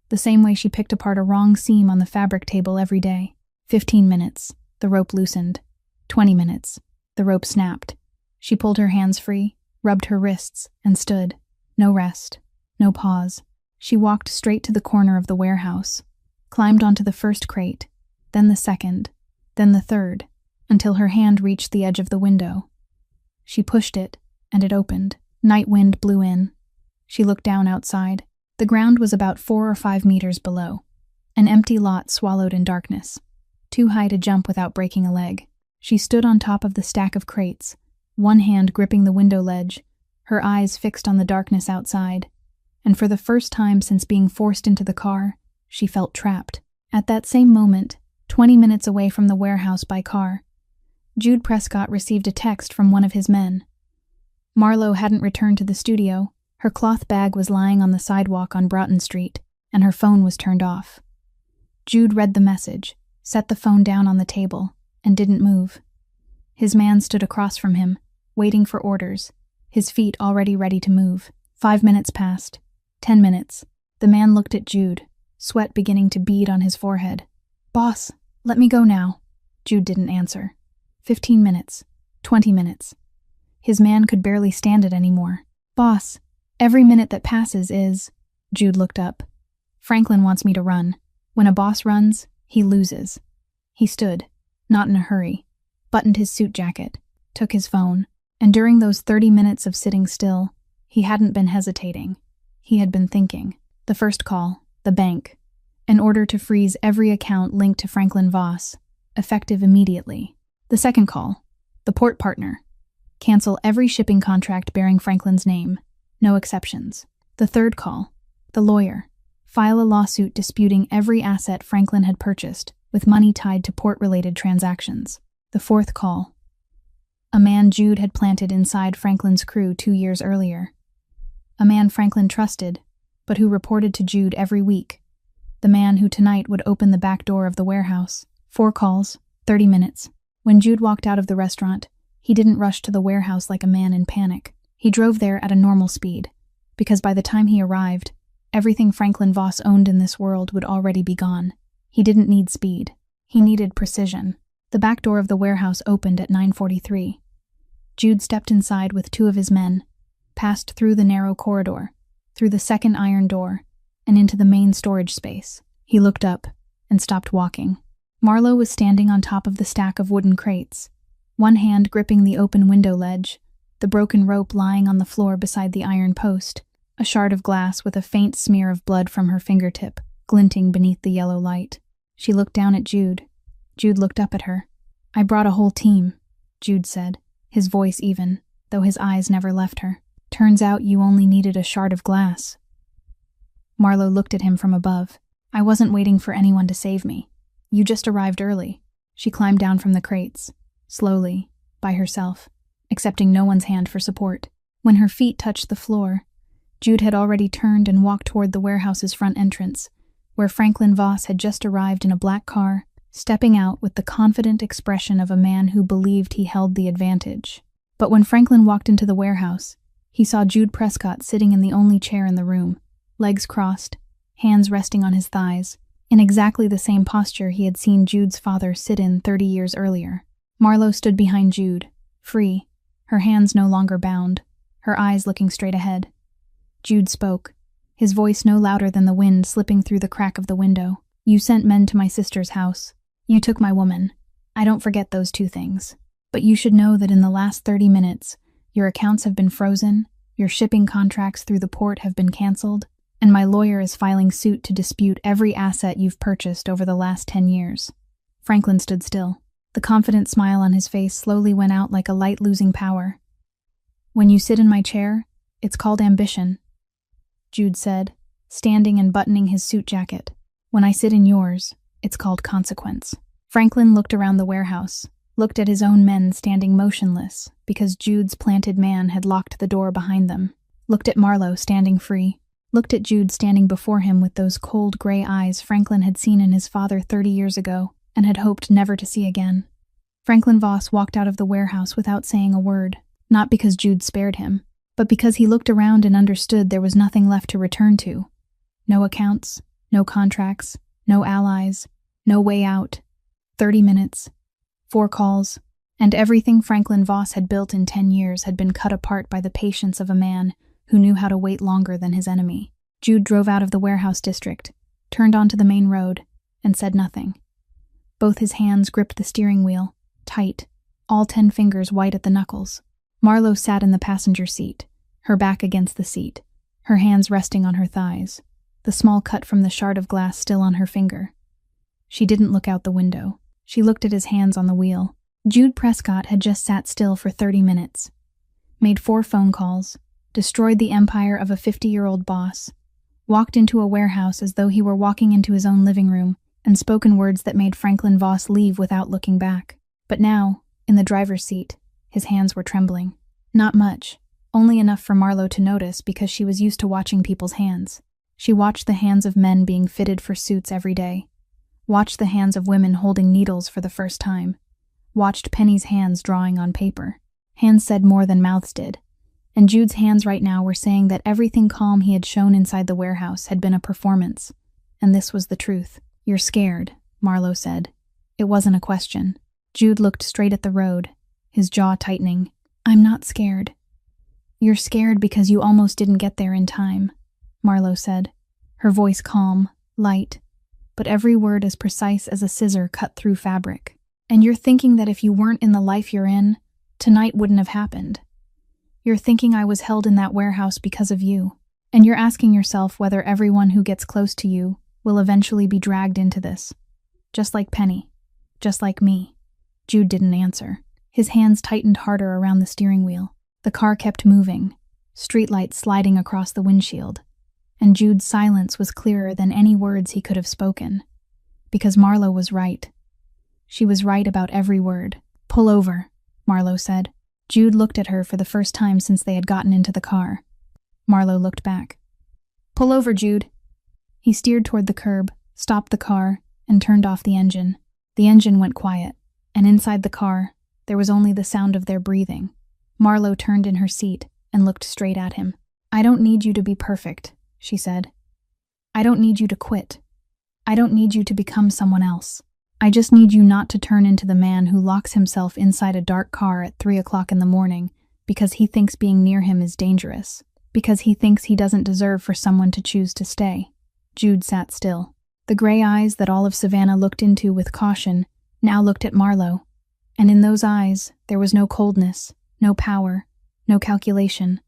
the same way she picked apart a wrong seam on the fabric table every day. 15 minutes, the rope loosened. 20 minutes, the rope snapped. She pulled her hands free, rubbed her wrists, and stood. No rest, no pause. She walked straight to the corner of the warehouse, climbed onto the first crate, then the second, then the third, until her hand reached the edge of the window. She pushed it, and it opened. Night wind blew in. She looked down outside. The ground was about 4 or 5 meters below, an empty lot swallowed in darkness, too high to jump without breaking a leg. She stood on top of the stack of crates, one hand gripping the window ledge, her eyes fixed on the darkness outside, and for the first time since being forced into the car, she felt trapped. At that same moment, 20 minutes away from the warehouse by car, Jude Prescott received a text from one of his men. Marlowe hadn't returned to the studio. Her cloth bag was lying on the sidewalk on Broughton Street, and her phone was turned off. Jude read the message, set the phone down on the table, and didn't move. His man stood across from him, waiting for orders, his feet already ready to move. 5 minutes passed. 10 minutes. The man looked at Jude, sweat beginning to bead on his forehead. "Boss, let me go now." Jude didn't answer. 15 minutes. 20 minutes. His man could barely stand it anymore. "Boss, every minute that passes is..." Jude looked up. "Franklin wants me to run. When a boss runs, he loses." He stood, not in a hurry, buttoned his suit jacket, took his phone, and during those 30 minutes of sitting still, he hadn't been hesitating. He had been thinking. The first call, the bank. An order to freeze every account linked to Franklin Voss, effective immediately. The second call, the port partner. Cancel every shipping contract bearing Franklin's name, no exceptions. The third call, the lawyer. File a lawsuit disputing every asset Franklin had purchased, with money tied to port-related transactions. The fourth call, a man Jude had planted inside Franklin's crew 2 years earlier. A man Franklin trusted, but who reported to Jude every week. The man who tonight would open the back door of the warehouse. 4 calls, 30 minutes. When Jude walked out of the restaurant, he didn't rush to the warehouse like a man in panic. He drove there at a normal speed, because by the time he arrived, everything Franklin Voss owned in this world would already be gone. He didn't need speed. He needed precision. The back door of the warehouse opened at 9:43. Jude stepped inside with 2 of his men, passed through the narrow corridor, through the second iron door, and into the main storage space. He looked up and stopped walking. Marlowe was standing on top of the stack of wooden crates, one hand gripping the open window ledge, the broken rope lying on the floor beside the iron post, a shard of glass with a faint smear of blood from her fingertip, glinting beneath the yellow light. She looked down at Jude. Jude looked up at her. "I brought a whole team," Jude said, his voice even, though his eyes never left her. "Turns out you only needed a shard of glass." Marlowe looked at him from above. "I wasn't waiting for anyone to save me. You just arrived early." She climbed down from the crates, slowly, by herself, accepting no one's hand for support. When her feet touched the floor, Jude had already turned and walked toward the warehouse's front entrance, where Franklin Voss had just arrived in a black car, stepping out with the confident expression of a man who believed he held the advantage. But when Franklin walked into the warehouse, he saw Jude Prescott sitting in the only chair in the room, legs crossed, hands resting on his thighs, in exactly the same posture he had seen Jude's father sit in 30 years earlier. Marlowe stood behind Jude, free, her hands no longer bound, her eyes looking straight ahead. Jude spoke, his voice no louder than the wind slipping through the crack of the window. "You sent men to my sister's house. You took my woman. I don't forget those 2 things. But you should know that in the last 30 minutes, your accounts have been frozen, your shipping contracts through the port have been canceled, and my lawyer is filing suit to dispute every asset you've purchased over the last 10 years. Franklin stood still. The confident smile on his face slowly went out like a light losing power. "When you sit in my chair, it's called ambition," Jude said, standing and buttoning his suit jacket. "When I sit in yours, it's called consequence." Franklin looked around the warehouse, looked at his own men standing motionless because Jude's planted man had locked the door behind them, looked at Marlowe standing free, looked at Jude standing before him with those cold gray eyes Franklin had seen in his father 30 years ago and had hoped never to see again. Franklin Voss walked out of the warehouse without saying a word, not because Jude spared him, but because he looked around and understood there was nothing left to return to. No accounts, no contracts, no allies, no way out. 30 minutes, 4 calls, and everything Franklin Voss had built in 10 years had been cut apart by the patience of a man who knew how to wait longer than his enemy. Jude drove out of the warehouse district, turned onto the main road, and said nothing. Both his hands gripped the steering wheel, tight, all 10 fingers white at the knuckles. Marlowe sat in the passenger seat, her back against the seat, her hands resting on her thighs, the small cut from the shard of glass still on her finger. She didn't look out the window. She looked at his hands on the wheel. Jude Prescott had just sat still for 30 minutes, made 4 phone calls, destroyed the empire of a 50-year-old boss, walked into a warehouse as though he were walking into his own living room, and spoken words that made Franklin Voss leave without looking back. But now, in the driver's seat, his hands were trembling. Not much, only enough for Marlowe to notice because she was used to watching people's hands. She watched the hands of men being fitted for suits every day, watched the hands of women holding needles for the first time, watched Penny's hands drawing on paper. Hands said more than mouths did, and Jude's hands right now were saying that everything calm he had shown inside the warehouse had been a performance, and this was the truth. "You're scared," Marlowe said. It wasn't a question. Jude looked straight at the road, his jaw tightening. "I'm not scared." "You're scared because you almost didn't get there in time," Marlowe said, her voice calm, light, but every word as precise as a scissor cut through fabric. "And you're thinking that if you weren't in the life you're in, tonight wouldn't have happened. You're thinking I was held in that warehouse because of you, and you're asking yourself whether everyone who gets close to you will eventually be dragged into this. Just like Penny. Just like me." Jude didn't answer. His hands tightened harder around the steering wheel. The car kept moving, streetlights sliding across the windshield, and Jude's silence was clearer than any words he could have spoken. Because Marlowe was right. She was right about every word. "Pull over," Marlowe said. Jude looked at her for the first time since they had gotten into the car. Marlowe looked back. "Pull over, Jude." He steered toward the curb, stopped the car, and turned off the engine. The engine went quiet, and inside the car, there was only the sound of their breathing. Marlowe turned in her seat and looked straight at him. "I don't need you to be perfect," she said. "I don't need you to quit. I don't need you to become someone else. I just need you not to turn into the man who locks himself inside a dark car at 3 o'clock in the morning because he thinks being near him is dangerous, because he thinks he doesn't deserve for someone to choose to stay." Jude sat still. The gray eyes that all of Savannah looked into with caution now looked at Marlowe, and in those eyes there was no coldness, no power, no calculation,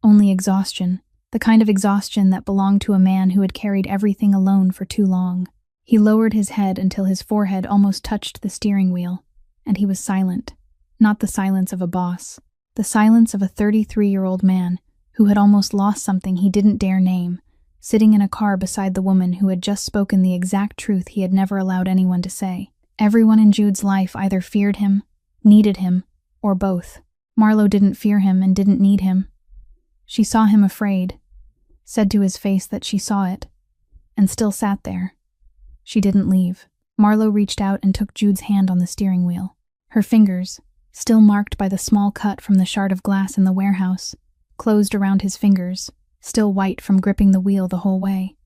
only exhaustion, the kind of exhaustion that belonged to a man who had carried everything alone for too long. He lowered his head until his forehead almost touched the steering wheel, and he was silent. Not the silence of a boss, the silence of a 33-year-old man who had almost lost something he didn't dare name, sitting in a car beside the woman who had just spoken the exact truth he had never allowed anyone to say. Everyone in Jude's life either feared him, needed him, or both. Marlowe didn't fear him and didn't need him. She saw him afraid, said to his face that she saw it, and still sat there. She didn't leave. Marlowe reached out and took Jude's hand on the steering wheel. Her fingers, still marked by the small cut from the shard of glass in the warehouse, closed around his fingers, still white from gripping the wheel the whole way.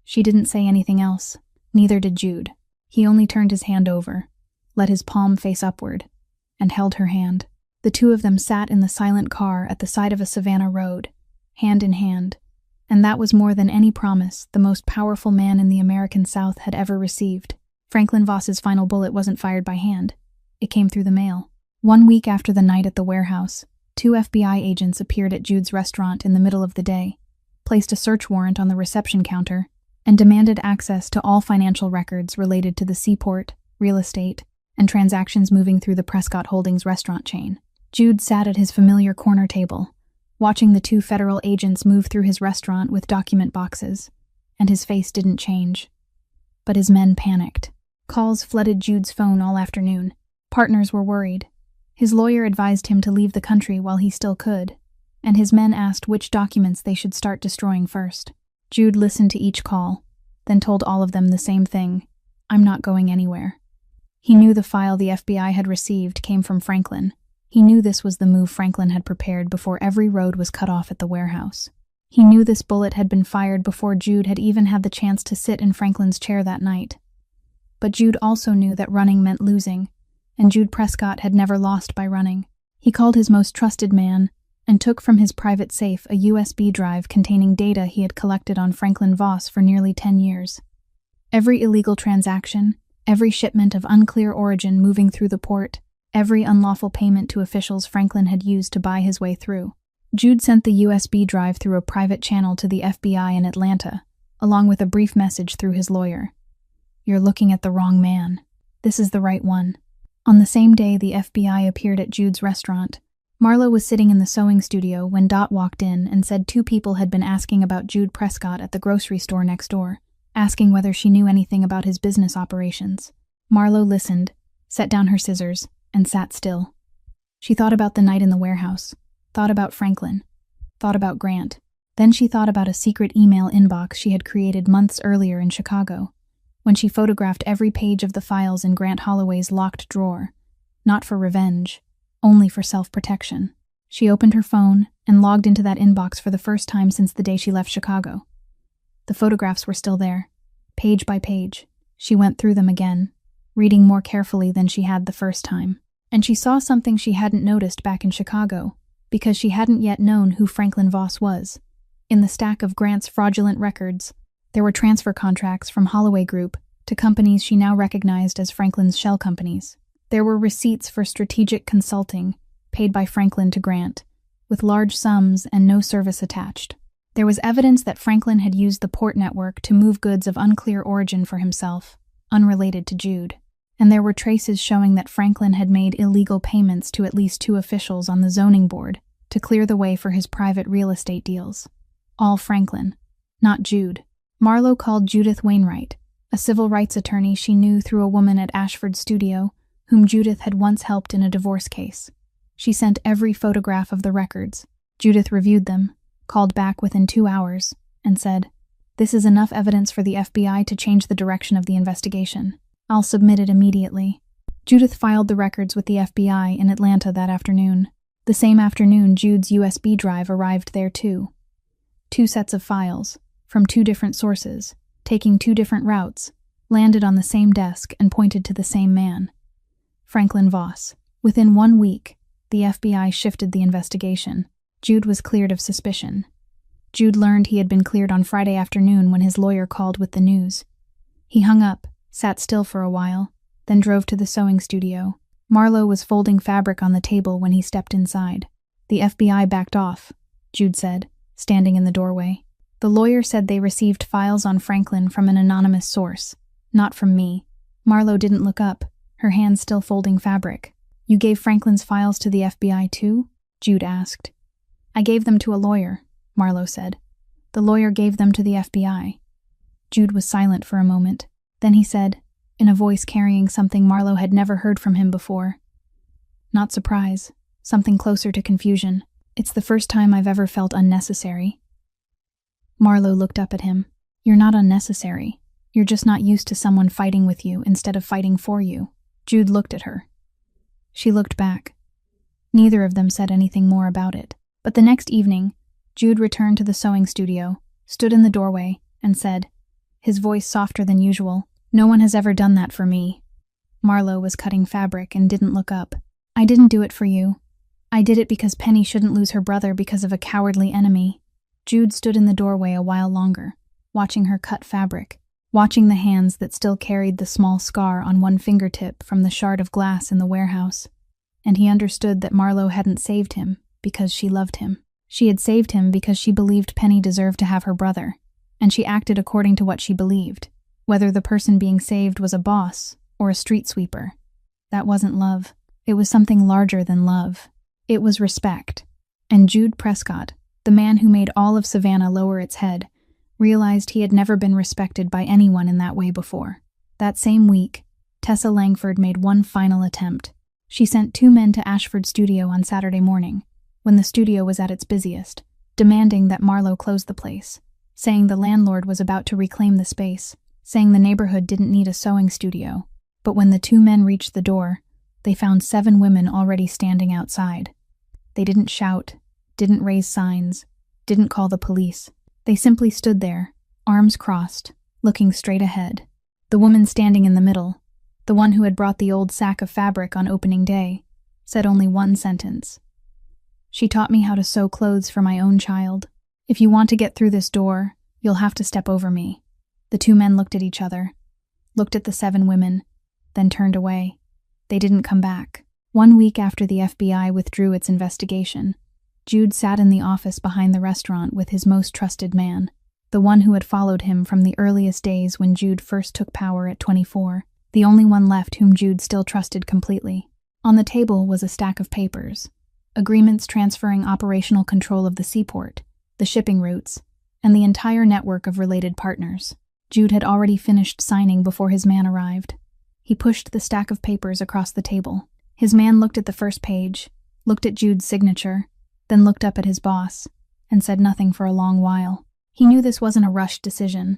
She didn't say anything else, neither did Jude. He only turned his hand over, let his palm face upward, and held her hand. The two of them sat in the silent car at the side of a Savannah road, hand in hand, and that was more than any promise the most powerful man in the American South had ever received. Franklin Voss's final bullet wasn't fired by hand. It came through the mail. 1 week after the night at the warehouse, 2 FBI agents appeared at Jude's restaurant in the middle of the day, placed a search warrant on the reception counter, and demanded access to all financial records related to the seaport, real estate, and transactions moving through the Prescott Holdings restaurant chain. Jude sat at his familiar corner table, watching the 2 federal agents move through his restaurant with document boxes, and his face didn't change. But his men panicked. Calls flooded Jude's phone all afternoon. Partners were worried. His lawyer advised him to leave the country while he still could, and his men asked which documents they should start destroying first. Jude listened to each call, then told all of them the same thing: "I'm not going anywhere." He knew the file the FBI had received came from Franklin. He knew this was the move Franklin had prepared before every road was cut off at the warehouse. He knew this bullet had been fired before Jude had even had the chance to sit in Franklin's chair that night. But Jude also knew that running meant losing, and Jude Prescott had never lost by running. He called his most trusted man and took from his private safe a USB drive containing data he had collected on Franklin Voss for nearly 10 years. Every illegal transaction, every shipment of unclear origin moving through the port, every unlawful payment to officials Franklin had used to buy his way through. Jude sent the USB drive through a private channel to the FBI in Atlanta, along with a brief message through his lawyer. "You're looking at the wrong man. This is the right one." On the same day the FBI appeared at Jude's restaurant, Marlowe was sitting in the sewing studio when Dot walked in and said 2 people had been asking about Jude Prescott at the grocery store next door. asking whether she knew anything about his business operations. Marlo listened, set down her scissors, and sat still. She thought about the night in the warehouse, thought about Franklin, thought about Grant. Then she thought about a secret email inbox she had created months earlier in Chicago, when she photographed every page of the files in Grant Holloway's locked drawer, not for revenge, only for self-protection. She opened her phone and logged into that inbox for the first time since the day she left Chicago. The photographs were still there, page by page. She went through them again, reading more carefully than she had the first time. And she saw something she hadn't noticed back in Chicago, because she hadn't yet known who Franklin Voss was. In the stack of Grant's fraudulent records, there were transfer contracts from Holloway Group to companies she now recognized as Franklin's shell companies. There were receipts for strategic consulting, paid by Franklin to Grant, with large sums and no service attached. There was evidence that Franklin had used the port network to move goods of unclear origin for himself, unrelated to Jude. And there were traces showing that Franklin had made illegal payments to at least 2 officials on the zoning board to clear the way for his private real estate deals. All Franklin, not Jude. Marlo called Judith Wainwright, a civil rights attorney she knew through a woman at Ashford's studio, whom Judith had once helped in a divorce case. She sent every photograph of the records. Judith reviewed them, called back within 2 hours, and said, "This is enough evidence for the FBI to change the direction of the investigation. I'll submit it immediately." Judith filed the records with the FBI in Atlanta that afternoon. The same afternoon, Jude's USB drive arrived there too. 2 sets of files, from 2 different sources, taking 2 different routes, landed on the same desk and pointed to the same man, Franklin Voss. Within 1 week, the FBI shifted the investigation. Jude was cleared of suspicion. Jude learned he had been cleared on Friday afternoon when his lawyer called with the news. He hung up, sat still for a while, then drove to the sewing studio. Marlo was folding fabric on the table when he stepped inside. "The FBI backed off," Jude said, standing in the doorway. "The lawyer said they received files on Franklin from an anonymous source, not from me." Marlo didn't look up, her hands still folding fabric. "You gave Franklin's files to the FBI too?" Jude asked. "I gave them to a lawyer," Marlo said. "The lawyer gave them to the FBI." Jude was silent for a moment. Then he said, in a voice carrying something Marlo had never heard from him before. Not surprise, something closer to confusion. "It's the first time I've ever felt unnecessary." Marlo looked up at him. "You're not unnecessary. You're just not used to someone fighting with you instead of fighting for you." Jude looked at her. She looked back. Neither of them said anything more about it. But the next evening, Jude returned to the sewing studio, stood in the doorway, and said, his voice softer than usual, "No one has ever done that for me." Marlo was cutting fabric and didn't look up. "I didn't do it for you. I did it because Penny shouldn't lose her brother because of a cowardly enemy." Jude stood in the doorway a while longer, watching her cut fabric, watching the hands that still carried the small scar on one fingertip from the shard of glass in the warehouse. And he understood that Marlo hadn't saved him because she loved him. She had saved him because she believed Penny deserved to have her brother, and she acted according to what she believed, whether the person being saved was a boss or a street sweeper. That wasn't love. It was something larger than love. It was respect. And Jude Prescott, the man who made all of Savannah lower its head, realized he had never been respected by anyone in that way before. That same week, Tessa Langford made one final attempt. She sent 2 men to Ashford Studio on Saturday morning, when the studio was at its busiest, demanding that Marlo close the place, saying the landlord was about to reclaim the space, saying the neighborhood didn't need a sewing studio. But when the 2 men reached the door, they found 7 women already standing outside. They didn't shout, didn't raise signs, didn't call the police. They simply stood there, arms crossed, looking straight ahead. The woman standing in the middle, the one who had brought the old sack of fabric on opening day, said only one sentence. "She taught me how to sew clothes for my own child. If you want to get through this door, you'll have to step over me." The 2 men looked at each other, looked at the 7 women, then turned away. They didn't come back. 1 week after the FBI withdrew its investigation, Jude sat in the office behind the restaurant with his most trusted man, the one who had followed him from the earliest days when Jude first took power at 24, the only one left whom Jude still trusted completely. On the table was a stack of papers, agreements transferring operational control of the seaport, the shipping routes, and the entire network of related partners. Jude had already finished signing before his man arrived. He pushed the stack of papers across the table. His man looked at the first page, looked at Jude's signature, then looked up at his boss, and said nothing for a long while. He knew this wasn't a rushed decision.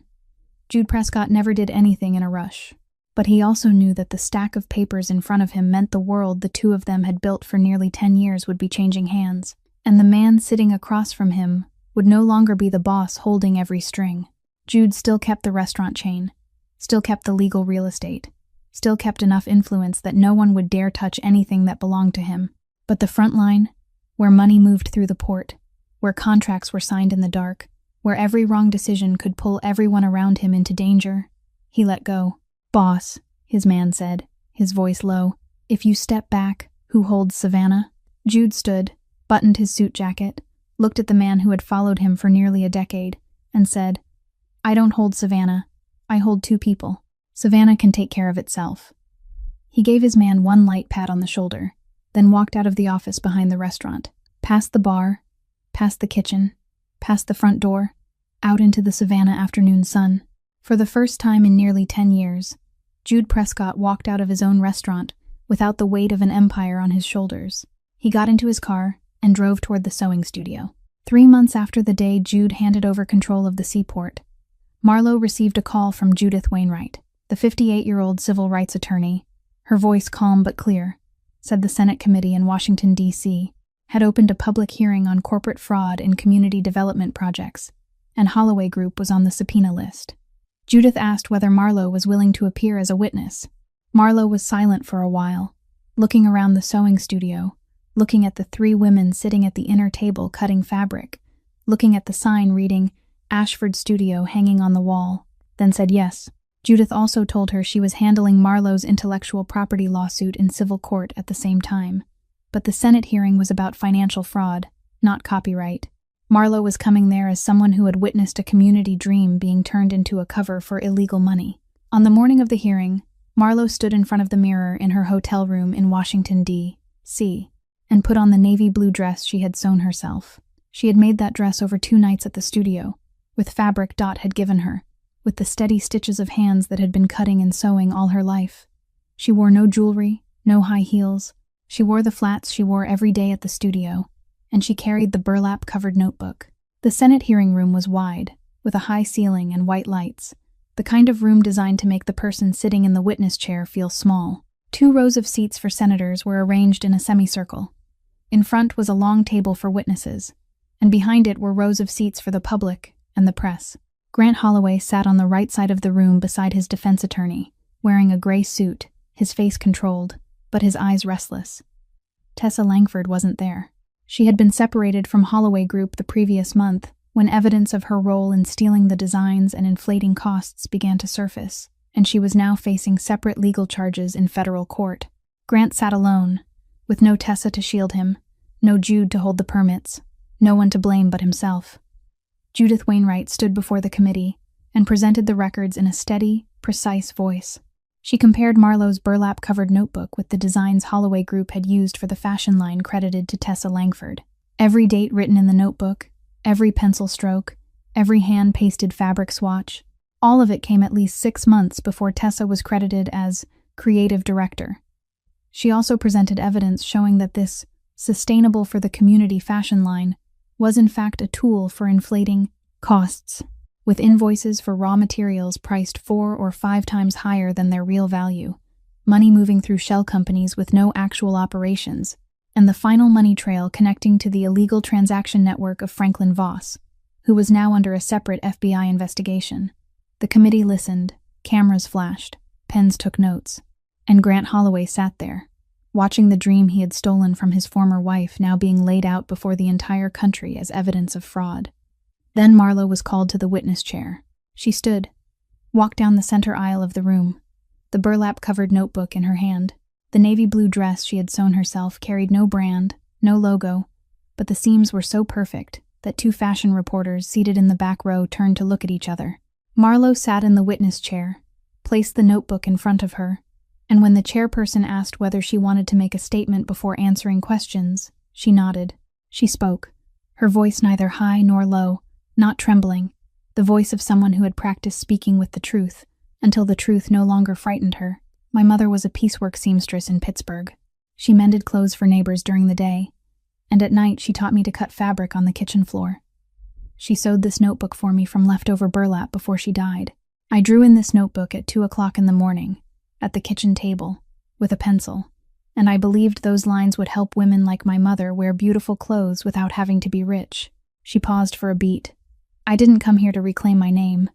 Jude Prescott never did anything in a rush. But he also knew that the stack of papers in front of him meant the world the two of them had built for nearly 10 years would be changing hands, and the man sitting across from him would no longer be the boss holding every string. Jude still kept the restaurant chain, still kept the legal real estate, still kept enough influence that no one would dare touch anything that belonged to him. But the front line, where money moved through the port, where contracts were signed in the dark, where every wrong decision could pull everyone around him into danger, he let go. "Boss," his man said, his voice low, "if you step back, who holds Savannah?" Jude stood, buttoned his suit jacket, looked at the man who had followed him for nearly a decade, and said, "I don't hold Savannah. I hold two people. Savannah can take care of itself." He gave his man one light pat on the shoulder, then walked out of the office behind the restaurant, past the bar, past the kitchen, past the front door, out into the Savannah afternoon sun. For the first time in nearly 10 years, Jude Prescott walked out of his own restaurant without the weight of an empire on his shoulders. He got into his car and drove toward the sewing studio. 3 months after the day Jude handed over control of the seaport, Marlowe received a call from Judith Wainwright, the 58-year-old civil rights attorney. Her voice calm but clear, said the Senate committee in Washington, D.C., had opened a public hearing on corporate fraud in community development projects, and Holloway Group was on the subpoena list. Judith asked whether Marlowe was willing to appear as a witness. Marlowe was silent for a while, looking around the sewing studio, looking at the 3 women sitting at the inner table cutting fabric, looking at the sign reading Ashford Studio hanging on the wall, then said yes. Judith also told her she was handling Marlowe's intellectual property lawsuit in civil court at the same time. But the Senate hearing was about financial fraud, not copyright. Marlowe was coming there as someone who had witnessed a community dream being turned into a cover for illegal money. On the morning of the hearing, Marlowe stood in front of the mirror in her hotel room in Washington, D.C., and put on the navy blue dress she had sewn herself. She had made that dress over 2 nights at the studio, with fabric Dot had given her, with the steady stitches of hands that had been cutting and sewing all her life. She wore no jewelry, no high heels. She wore the flats she wore every day at the studio, and she carried the burlap-covered notebook. The Senate hearing room was wide, with a high ceiling and white lights, the kind of room designed to make the person sitting in the witness chair feel small. 2 rows of seats for senators were arranged in a semicircle. In front was a long table for witnesses, and behind it were rows of seats for the public and the press. Grant Holloway sat on the right side of the room beside his defense attorney, wearing a gray suit, his face controlled, but his eyes restless. Tessa Langford wasn't there. She had been separated from Holloway Group the previous month, when evidence of her role in stealing the designs and inflating costs began to surface, and she was now facing separate legal charges in federal court. Grant sat alone, with no Tessa to shield him, no Jude to hold the permits, no one to blame but himself. Judith Wainwright stood before the committee and presented the records in a steady, precise voice. She compared Marlowe's burlap-covered notebook with the designs Holloway Group had used for the fashion line credited to Tessa Langford. Every date written in the notebook, every pencil stroke, every hand-pasted fabric swatch, all of it came at least 6 months before Tessa was credited as creative director. She also presented evidence showing that this sustainable for the community fashion line was in fact a tool for inflating costs, with invoices for raw materials priced 4 or 5 times higher than their real value, money moving through shell companies with no actual operations, and the final money trail connecting to the illegal transaction network of Franklin Voss, who was now under a separate FBI investigation. The committee listened, cameras flashed, pens took notes, and Grant Holloway sat there, watching the dream he had stolen from his former wife now being laid out before the entire country as evidence of fraud. Then Marlowe was called to the witness chair. She stood, walked down the center aisle of the room, the burlap-covered notebook in her hand. The navy blue dress she had sewn herself carried no brand, no logo, but the seams were so perfect that 2 fashion reporters seated in the back row turned to look at each other. Marlowe sat in the witness chair, placed the notebook in front of her, and when the chairperson asked whether she wanted to make a statement before answering questions, she nodded. She spoke, her voice neither high nor low, not trembling, the voice of someone who had practiced speaking with the truth, until the truth no longer frightened her. My mother was a piecework seamstress in Pittsburgh. She mended clothes for neighbors during the day, and at night she taught me to cut fabric on the kitchen floor. She sewed this notebook for me from leftover burlap before she died. I drew in this notebook at 2 o'clock in the morning, at the kitchen table, with a pencil, and I believed those lines would help women like my mother wear beautiful clothes without having to be rich. She paused for a beat. I didn't come here to reclaim my name.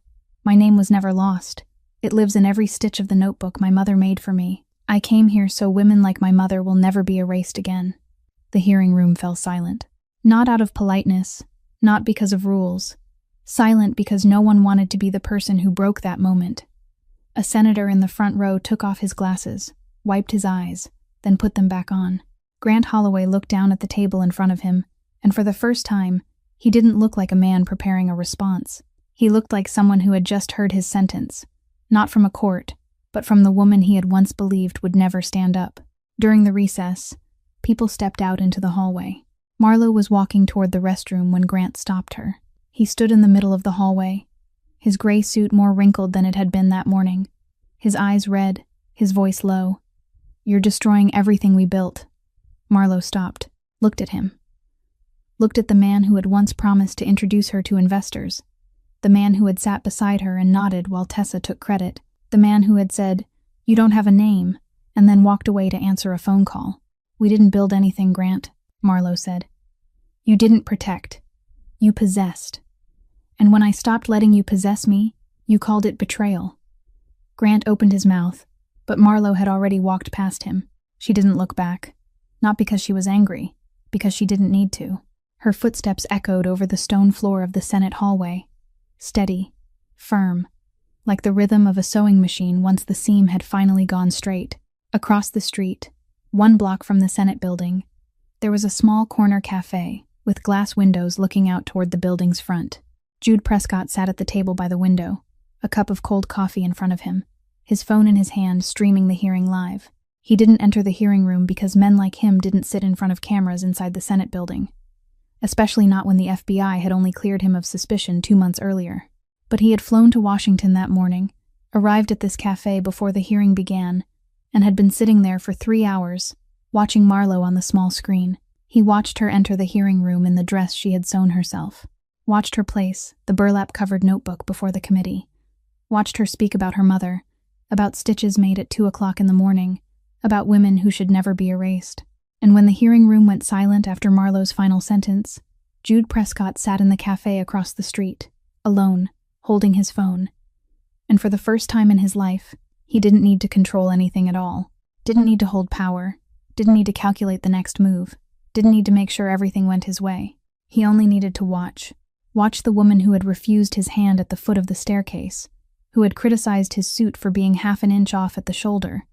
My name was never lost. It lives in every stitch of the notebook my mother made for me. I came here so women like my mother will never be erased again. The hearing room fell silent. Not out of politeness, not because of rules. Silent because no one wanted to be the person who broke that moment. A senator in the front row took off his glasses, wiped his eyes, then put them back on. Grant Holloway looked down at the table in front of him, and for the first time, he didn't look like a man preparing a response. He looked like someone who had just heard his sentence, not from a court, but from the woman he had once believed would never stand up. During the recess, people stepped out into the hallway. Marlo was walking toward the restroom when Grant stopped her. He stood in the middle of the hallway, his gray suit more wrinkled than it had been that morning, his eyes red, his voice low. "You're destroying everything we built." Marlo stopped, looked at him. Looked at the man who had once promised to introduce her to investors. The man who had sat beside her and nodded while Tessa took credit. The man who had said, "You don't have a name," and then walked away to answer a phone call. "We didn't build anything, Grant," Marlo said. "You didn't protect. You possessed. And when I stopped letting you possess me, you called it betrayal." Grant opened his mouth, but Marlo had already walked past him. She didn't look back. Not because she was angry, because she didn't need to. Her footsteps echoed over the stone floor of the Senate hallway. Steady, firm, like the rhythm of a sewing machine once the seam had finally gone straight. Across the street, 1 block from the Senate building, there was a small corner cafe with glass windows looking out toward the building's front. Jude Prescott sat at the table by the window, a cup of cold coffee in front of him, his phone in his hand streaming the hearing live. He didn't enter the hearing room because men like him didn't sit in front of cameras inside the Senate building, especially not when the FBI had only cleared him of suspicion 2 months earlier. But he had flown to Washington that morning, arrived at this cafe before the hearing began, and had been sitting there for 3 hours, watching Marlo on the small screen. He watched her enter the hearing room in the dress she had sewn herself, watched her place the burlap-covered notebook before the committee, watched her speak about her mother, about stitches made at 2 o'clock in the morning, about women who should never be erased. And when the hearing room went silent after Marlo's final sentence, Jude Prescott sat in the cafe across the street, alone, holding his phone. And for the first time in his life, he didn't need to control anything at all. Didn't need to hold power. Didn't need to calculate the next move. Didn't need to make sure everything went his way. He only needed to watch. Watch the woman who had refused his hand at the foot of the staircase, who had criticized his suit for being half an inch off at the shoulder,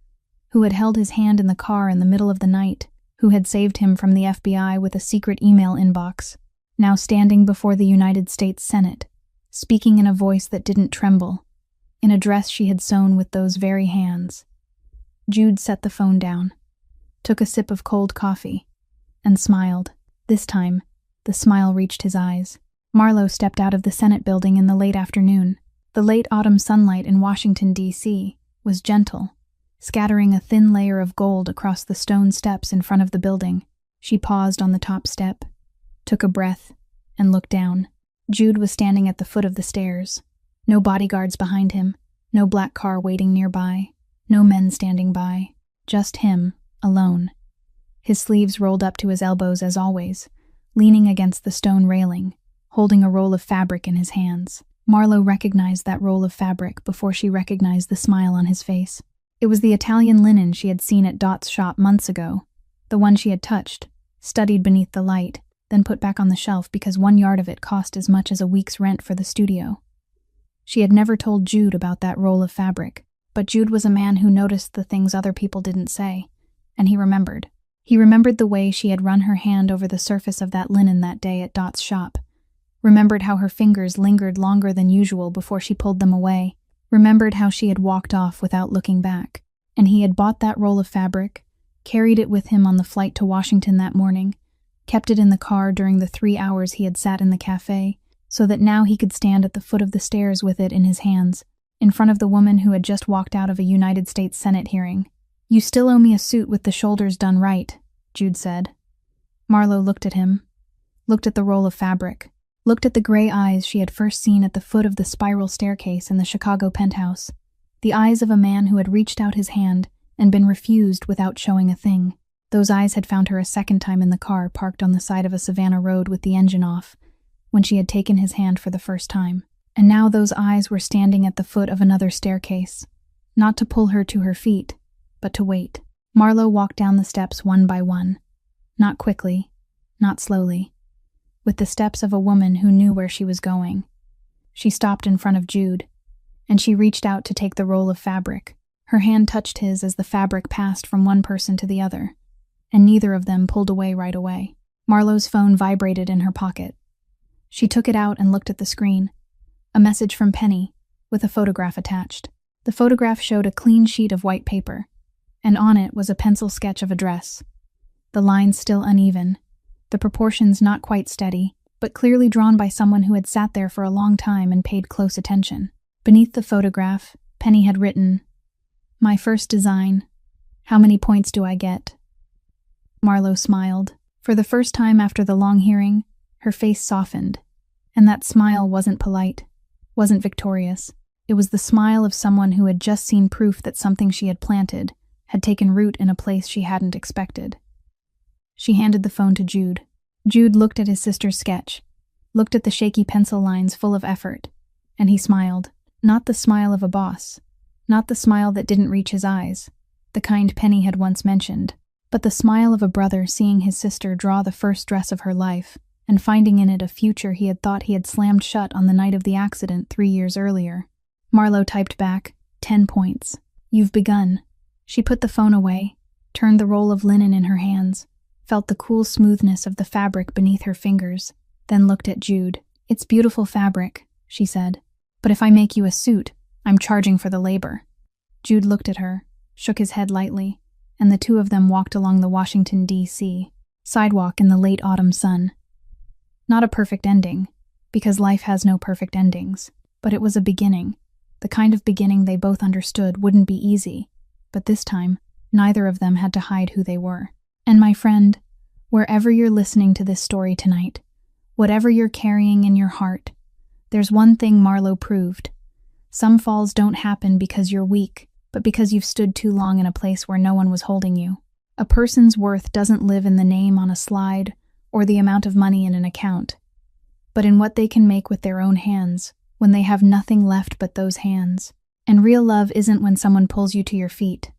who had held his hand in the car in the middle of the night, who had saved him from the FBI with a secret email inbox, now standing before the United States Senate, speaking in a voice that didn't tremble, in a dress she had sewn with those very hands. Jude set the phone down, took a sip of cold coffee, and smiled. This time, the smile reached his eyes. Marlo stepped out of the Senate building in the late afternoon. The late autumn sunlight in Washington, D.C., was gentle, scattering a thin layer of gold across the stone steps in front of the building. She paused on the top step, took a breath, and looked down. Jude was standing at the foot of the stairs. No bodyguards behind him, no black car waiting nearby, no men standing by. Just him, alone. His sleeves rolled up to his elbows as always, leaning against the stone railing, holding a roll of fabric in his hands. Marlo recognized that roll of fabric before she recognized the smile on his face. It was the Italian linen she had seen at Dot's shop months ago, the one she had touched, studied beneath the light, then put back on the shelf because 1 yard of it cost as much as a week's rent for the studio. She had never told Jude about that roll of fabric, but Jude was a man who noticed the things other people didn't say, and he remembered. He remembered the way she had run her hand over the surface of that linen that day at Dot's shop, remembered how her fingers lingered longer than usual before she pulled them away, remembered how she had walked off without looking back. And he had bought that roll of fabric, carried it with him on the flight to Washington that morning, kept it in the car during the 3 hours he had sat in the cafe, so that now he could stand at the foot of the stairs with it in his hands, in front of the woman who had just walked out of a United States Senate hearing. "You still owe me a suit with the shoulders done right," Jude said. Marlo looked at him, looked at the roll of fabric, looked at the gray eyes she had first seen at the foot of the spiral staircase in the Chicago penthouse, the eyes of a man who had reached out his hand and been refused without showing a thing. Those eyes had found her a second time in the car parked on the side of a Savannah road with the engine off, when she had taken his hand for the first time. And now those eyes were standing at the foot of another staircase, not to pull her to her feet, but to wait. Marlo walked down the steps one by one, not quickly, not slowly, with the steps of a woman who knew where she was going. She stopped in front of Jude, and she reached out to take the roll of fabric. Her hand touched his as the fabric passed from one person to the other, and neither of them pulled away right away. Marlo's phone vibrated in her pocket. She took it out and looked at the screen. A message from Penny, with a photograph attached. The photograph showed a clean sheet of white paper, and on it was a pencil sketch of a dress. The lines still uneven, the proportions not quite steady, but clearly drawn by someone who had sat there for a long time and paid close attention. Beneath the photograph, Penny had written, "My first design. How many points do I get?" Marlo smiled. For the first time after the long hearing, her face softened, and that smile wasn't polite, wasn't victorious. It was the smile of someone who had just seen proof that something she had planted had taken root in a place she hadn't expected. She handed the phone to Jude. Jude looked at his sister's sketch, looked at the shaky pencil lines full of effort, and he smiled. Not the smile of a boss, not the smile that didn't reach his eyes, the kind Penny had once mentioned, but the smile of a brother seeing his sister draw the first dress of her life and finding in it a future he had thought he had slammed shut on the night of the accident 3 years earlier. Marlo typed back, 10 points. "You've begun." She put the phone away, turned the roll of linen in her hands, felt the cool smoothness of the fabric beneath her fingers, then looked at Jude. "It's beautiful fabric," she said, "but if I make you a suit, I'm charging for the labor." Jude looked at her, shook his head lightly, and the two of them walked along the Washington, D.C. sidewalk in the late autumn sun. Not a perfect ending, because life has no perfect endings, but it was a beginning, the kind of beginning they both understood wouldn't be easy, but this time, neither of them had to hide who they were. And my friend, wherever you're listening to this story tonight, whatever you're carrying in your heart, there's one thing Marlo proved. Some falls don't happen because you're weak, but because you've stood too long in a place where no one was holding you. A person's worth doesn't live in the name on a slide or the amount of money in an account, but in what they can make with their own hands when they have nothing left but those hands. And real love isn't when someone pulls you to your feet,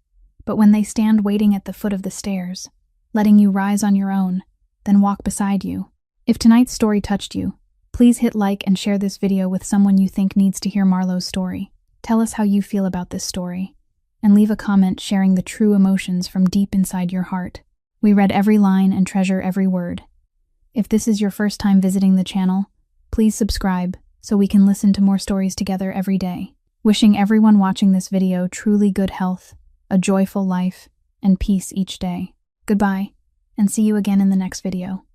but when they stand waiting at the foot of the stairs, letting you rise on your own, then walk beside you. If tonight's story touched you, please hit like and share this video with someone you think needs to hear Marlo's story. Tell us how you feel about this story, and leave a comment sharing the true emotions from deep inside your heart. We read every line and treasure every word. If this is your first time visiting the channel, please subscribe so we can listen to more stories together every day. Wishing everyone watching this video truly good health, a joyful life, and peace each day. Goodbye, and see you again in the next video.